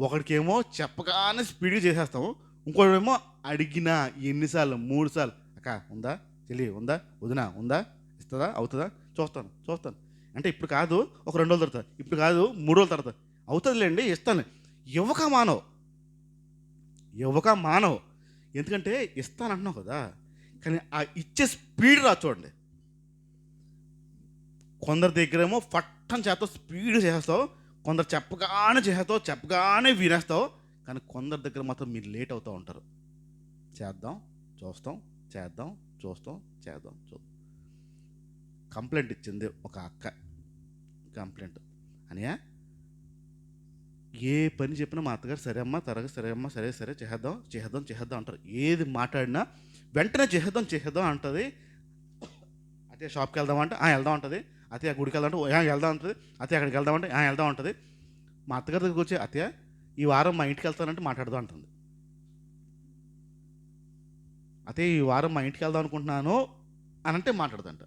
A: ఒకడికేమో చెప్పగానే స్పీడ్గా చేసేస్తాము, ఇంకోటేమో అడిగినా ఎన్నిసార్లు, 3 సార్లు, అక్క ఉందా, చెల్లి ఉందా, వదిన ఉందా, ఇస్తుందా, అవుతుందా, చూస్తాను చూస్తాను అంటే ఇప్పుడు కాదు, ఒక 2 రోజుల తర్వాత, ఇప్పుడు కాదు 3 రోజుల తర్వాత, అవుతుందిలేండి ఇస్తాను. ఇవ్వక మానవు, ఇవ్వక మానవు. ఎందుకంటే ఇస్తానంటున్నావు కదా, కానీ ఆ ఇచ్చే స్పీడ్ రా చూడండి. కొందరి దగ్గరేమో ఫట్టని చేస్తావు, స్పీడ్గా చేసేస్తావు, కొందరు చెప్పగానే చేసేస్తావు, చెప్పగానే వినేస్తావు. కానీ కొందరి దగ్గర మాత్రం మీరు లేట్ అవుతూ ఉంటారు. చేద్దాం చూస్తాం, చేద్దాం చూస్తాం, చేద్దాం చూద్దాం. కంప్లైంట్ ఇచ్చింది ఒక అక్క. కంప్లైంట్ అనియా, ఏ పని చెప్పినా మా అత్తగారు సరే అమ్మా, త్వరగా సరే అమ్మా, సరే సరే చేద్దాం చేద్దాం చేద్దాం అంటారు. ఏది మాట్లాడినా వెంటనే చేద్దాం చేద్దాం అంటుంది. అతే షాప్కి వెళ్దామంటే వెళ్దాం ఉంటుంది, అతే గుడికి వెళ్దాం అంటే వెళ్దాం ఉంటుంది, అతే అక్కడికి వెళ్దామంటే వెళ్దాం ఉంటుంది. మా అత్తగారి దగ్గరికి వచ్చి అత్తయ్య ఈ వారం మా ఇంటికి వెళ్తానంటే మాట్లాడదాం అంటుంది. అతే ఈ వారం మా ఇంటికి వెళ్దాం అనుకుంటున్నాను అని అంటే మాట్లాడదంట.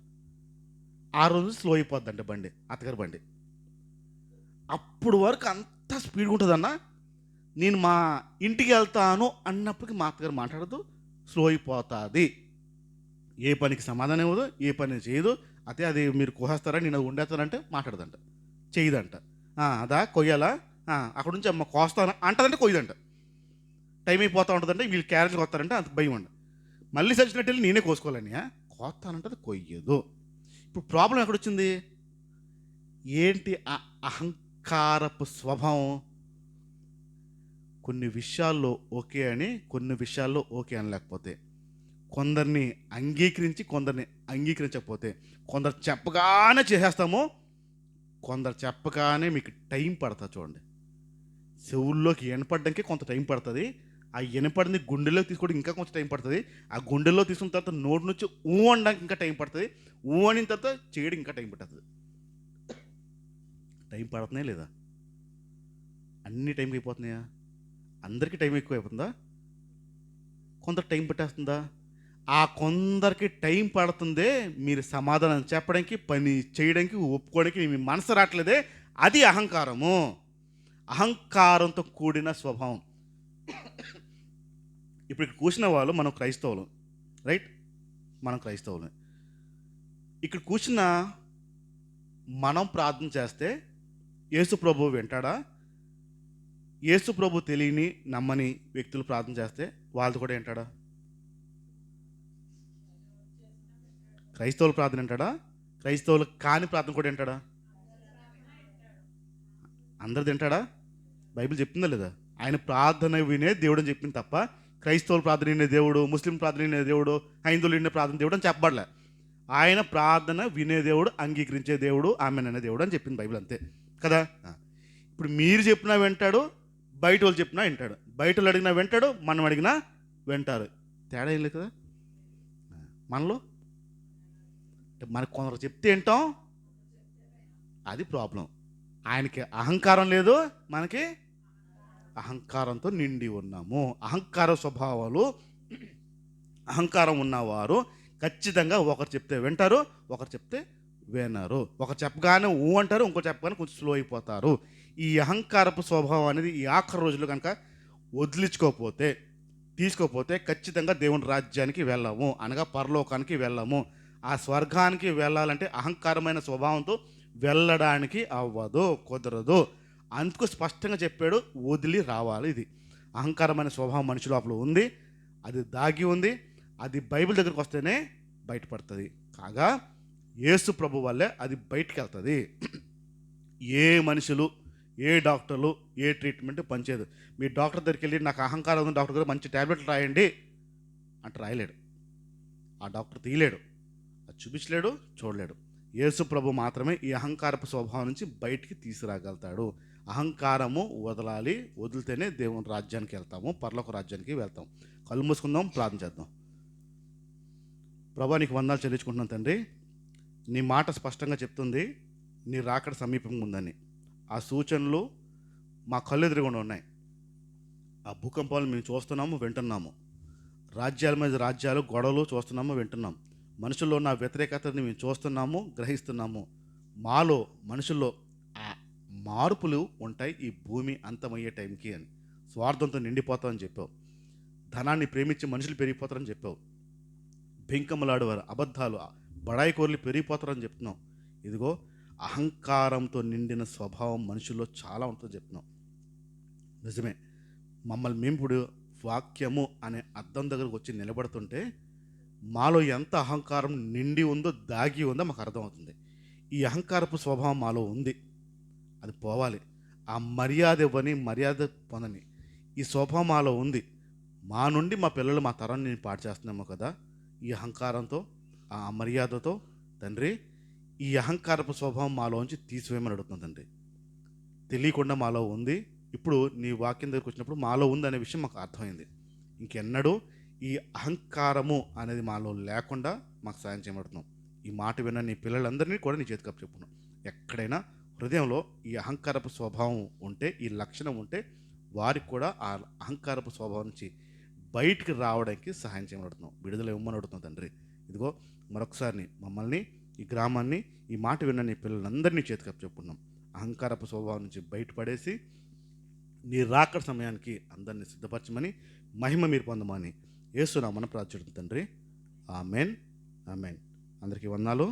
A: ఆ రోజు స్లో అయిపోద్దంట బండి, అత్తగారి బండి. అప్పుడు వరకు అంత స్పీడ్గా ఉంటుందన్న, నేను మా ఇంటికి వెళ్తాను అన్నప్పటికీ మా అత్తగారు మాట్లాడదు, స్లో అయిపోతుంది. ఏ పనికి సమాధానం ఇవ్వదు, ఏ పని చేయదు. అదే అది మీరు కోసేస్తారా, నేను వండేస్తానంటే మాట్లాడదంట, చేయదంట. అదా కొయ్యాలా, అక్కడ నుంచి అమ్మ కోస్తాను అంటదంటే కొయ్యదంట. టైం అయిపోతూ ఉంటుందంటే వీళ్ళు క్యారెట్కి వస్తారంటే అంత భయం అండి. మళ్ళీ సచ్చినట్టు వెళ్ళి నేనే కోసుకోవాలని కోస్తానంటే అది కొయ్యదు. ఇప్పుడు ప్రాబ్లం ఎక్కడొచ్చింది? ఏంటి ఆ అహంకారపు స్వభావం? కొన్ని విషయాల్లో ఓకే అని, కొన్ని విషయాల్లో ఓకే అనలేకపోతే, కొందరిని అంగీకరించి కొందరిని అంగీకరించకపోతే, కొందరు చెప్పగానే చేసేస్తాము, కొందరు చెప్పగానే మీకు టైం పడుతుంది. చూడండి, చెవుల్లోకి వినపడడానికి కొంత టైం పడుతుంది, ఆ వినపడింది గుండెలోకి తీసుకోవడం ఇంకా కొంచెం టైం పడుతుంది, ఆ గుండెల్లో తీసుకున్న తర్వాత నోటి నుంచి అనడానికి ఇంకా టైం పడుతుంది, అనిన తర్వాత చేయడం ఇంకా టైం పడుతుంది. టైం పడుతున్నాయి లేదా? అన్ని టైంకి అయిపోతున్నాయా? అందరికీ టైం ఎక్కువ అయిపోతుందా? కొందరు టైం పట్టేస్తుందా? ఆ కొందరికి టైం పడుతుందే మీరు సమాధానం చెప్పడానికి, పని చేయడానికి, ఒప్పుకోవడానికి మీ మనసు రావట్లేదే, అది అహంకారము. అహంకారంతో కూడిన స్వభావం. ఇప్పుడు ఇక్కడ కూర్చున్న వాళ్ళు మనం క్రైస్తవులు, రైట్? మనం క్రైస్తవులు. ఇక్కడ కూర్చున్న మనం ప్రార్థన చేస్తే యేసు ప్రభు వింటాడా? యేసు ప్రభు తెలియని నమ్మని వ్యక్తులు ప్రార్థన చేస్తే వాళ్ళది కూడా వింటాడా? క్రైస్తవులు ప్రార్థన వింటాడా? క్రైస్తవులు కాని ప్రార్థన కూడా వింటాడా? అందరు తింటాడా? బైబిల్ చెప్తుందా లేదా? ఆయన ప్రార్థన వినే దేవుడు అని చెప్పింది తప్ప క్రైస్తవులు ప్రార్థన వినే దేవుడు, ముస్లిం ప్రార్థన వినే దేవుడు, హైందువులు వినే ప్రార్థన దేవుడు అని చెప్పబడలే. ఆయన ప్రార్థన వినే దేవుడు, అంగీకరించే దేవుడు, ఆమెన్ అనే దేవుడు అని చెప్పింది బైబిల్, అంతే కదా. ఇప్పుడు మీరు చెప్పినా వింటాడు, బయట వాళ్ళు చెప్పినా వింటాడు, బయట వాళ్ళు అడిగినా వింటాడు, మనం అడిగినా వింటారు. తేడా ఏం లేదు కదా మనలో. మనకు కొందరు చెప్తే వింటాం, అది ప్రాబ్లం. ఆయనకి అహంకారం లేదు, మనకి అహంకారంతో నిండి ఉన్నాము. అహంకార స్వభావాలు, అహంకారం ఉన్నవారు ఖచ్చితంగా ఒకరు చెప్తే వింటారు, ఒకరు చెప్తే వినరు. ఒకరు చెప్పగానే అంటారు, ఇంకో చెప్పగానే కొంచెం స్లో అయిపోతారు. ఈ అహంకారపు స్వభావం అనేది ఈ ఆఖరి రోజులు కనుక వదిలించుకోకపోతే, తీసుకోకపోతే ఖచ్చితంగా దేవుని రాజ్యానికి వెళ్ళము, అనగా పరలోకానికి వెళ్ళము. ఆ స్వర్గానికి వెళ్ళాలంటే అహంకారమైన స్వభావంతో వెళ్ళడానికి అవ్వదు, కుదరదు. అందుకు స్పష్టంగా చెప్పాడు, వదిలి రావాలి. ఇది అహంకారమైన స్వభావం మనిషి లోపల ఉంది, అది దాగి ఉంది, అది బైబిల్ దగ్గరికి వస్తేనే బయటపడుతుంది. కాగా యేసు ప్రభు వల్లే అది బయటికి వెళ్తుంది. ఏ మనుషులు, ఏ డాక్టర్లు, ఏ ట్రీట్మెంట్ పనిచేయదు. మీ డాక్టర్ దగ్గరికి వెళ్ళి నాకు అహంకారం ఉంది డాక్టర్ గారు మంచి ట్యాబ్లెట్లు రాయండి అంటే రాయలేడు, ఆ డాక్టర్ తీయలేడు, అది చూపించలేడు, చూడలేడు. యేసు ప్రభు మాత్రమే ఈ అహంకారపు స్వభావం నుంచి బయటికి తీసుకురాగలుగుతాడు. అహంకారము వదలాలి, వదిలితేనే దేవుని రాజ్యానికి వెళ్తాము, పరలోక రాజ్యానికి వెళ్తాం. కళ్ళు మూసుకుందాం, ప్రార్థన చేద్దాం. ప్రభా, నీకు వందనాలు చెల్లించుకుంటున్నాను తండ్రి. నీ మాట స్పష్టంగా చెప్తుంది నీ రాకడ సమీపంగా ఉందని. ఆ సూచనలు మా కళ్ళు ఎదురుగుండా ఉన్నాయి. ఆ భూకంపాలు మేము చూస్తున్నాము, వింటున్నాము. రాజ్యాల మీద రాజ్యాలు, గొడవలు చూస్తున్నాము, వింటున్నాం. మనుషుల్లో ఉన్న వ్యతిరేకతని మేము చూస్తున్నాము, గ్రహిస్తున్నాము. మాలో మనుషుల్లో ఆ మార్పులు ఉంటాయి ఈ భూమి అంతమయ్యే టైంకి అని. స్వార్థంతో నిండిపోతామని చెప్పావు. ధనాన్ని ప్రేమించి మనుషులు పెరిగిపోతారని చెప్పావు. బెంకములాడేవారు, అబద్ధాలు, బడాయి కోర్లు పెరిగిపోతారని చెప్తున్నావు. ఇదిగో అహంకారంతో నిండిన స్వభావం మనుషుల్లో చాలా ఉంటుందని చెప్తున్నావు. నిజమే. మమ్మల్ని మేము ఇప్పుడు వాక్యము అనే అద్దం దగ్గరకు వచ్చి నిలబడుతుంటే మాలో ఎంత అహంకారం నిండి ఉందో, దాగి ఉందో మాకు అర్థమవుతుంది. ఈ అహంకారపు స్వభావం మాలో ఉంది, అది పోవాలి. ఆ మర్యాద ఇవ్వని, మర్యాద పొందని ఈ స్వభావం మాలో ఉంది. మా నుండి మా పిల్లలు, మా తరం నేను పాడు చేస్తున్నామో కదా ఈ అహంకారంతో, ఆ అమర్యాదతో. తండ్రి, ఈ అహంకారపు స్వభావం మాలోంచి తీసివేయమని అడుగుతుంది తండ్రి. తెలియకుండా మాలో ఉంది. ఇప్పుడు నీ వాక్యం దగ్గరికి వచ్చినప్పుడు మాలో ఉంది అనే విషయం మాకు అర్థమైంది. ఇంకెన్నడూ ఈ అహంకారము అనేది మాలో లేకుండా మాకు సాయం చేయబడుతున్నాం. ఈ మాట విన్న నీ పిల్లలందరినీ కూడా నీ చేతికి అప్పచెప్పుకున్నాం. ఎక్కడైనా హృదయంలో ఈ అహంకారపు స్వభావం ఉంటే, ఈ లక్షణం ఉంటే, వారికి కూడా ఆ అహంకారపు స్వభావం నుంచి బయటికి రావడానికి సహాయం చేయబడుతున్నాం. విడుదల ఇవ్వమని అడుగుతున్నాం తండ్రి. ఇదిగో మరొకసారి మమ్మల్ని, ఈ గ్రామాన్ని, ఈ మాట విన్న నీ పిల్లలందరినీ చేతికి అప్పచెప్పుకున్నాం. అహంకారపు స్వభావం నుంచి బయటపడేసి నీ రాకడ సమయానికి అందరినీ సిద్ధపరచమని, మహిమ మీరు పొందమని యేసు నామమున ప్రార్థిస్తున్నాం తండ్రి. Amen, amen. అందరికీ వందనాలు.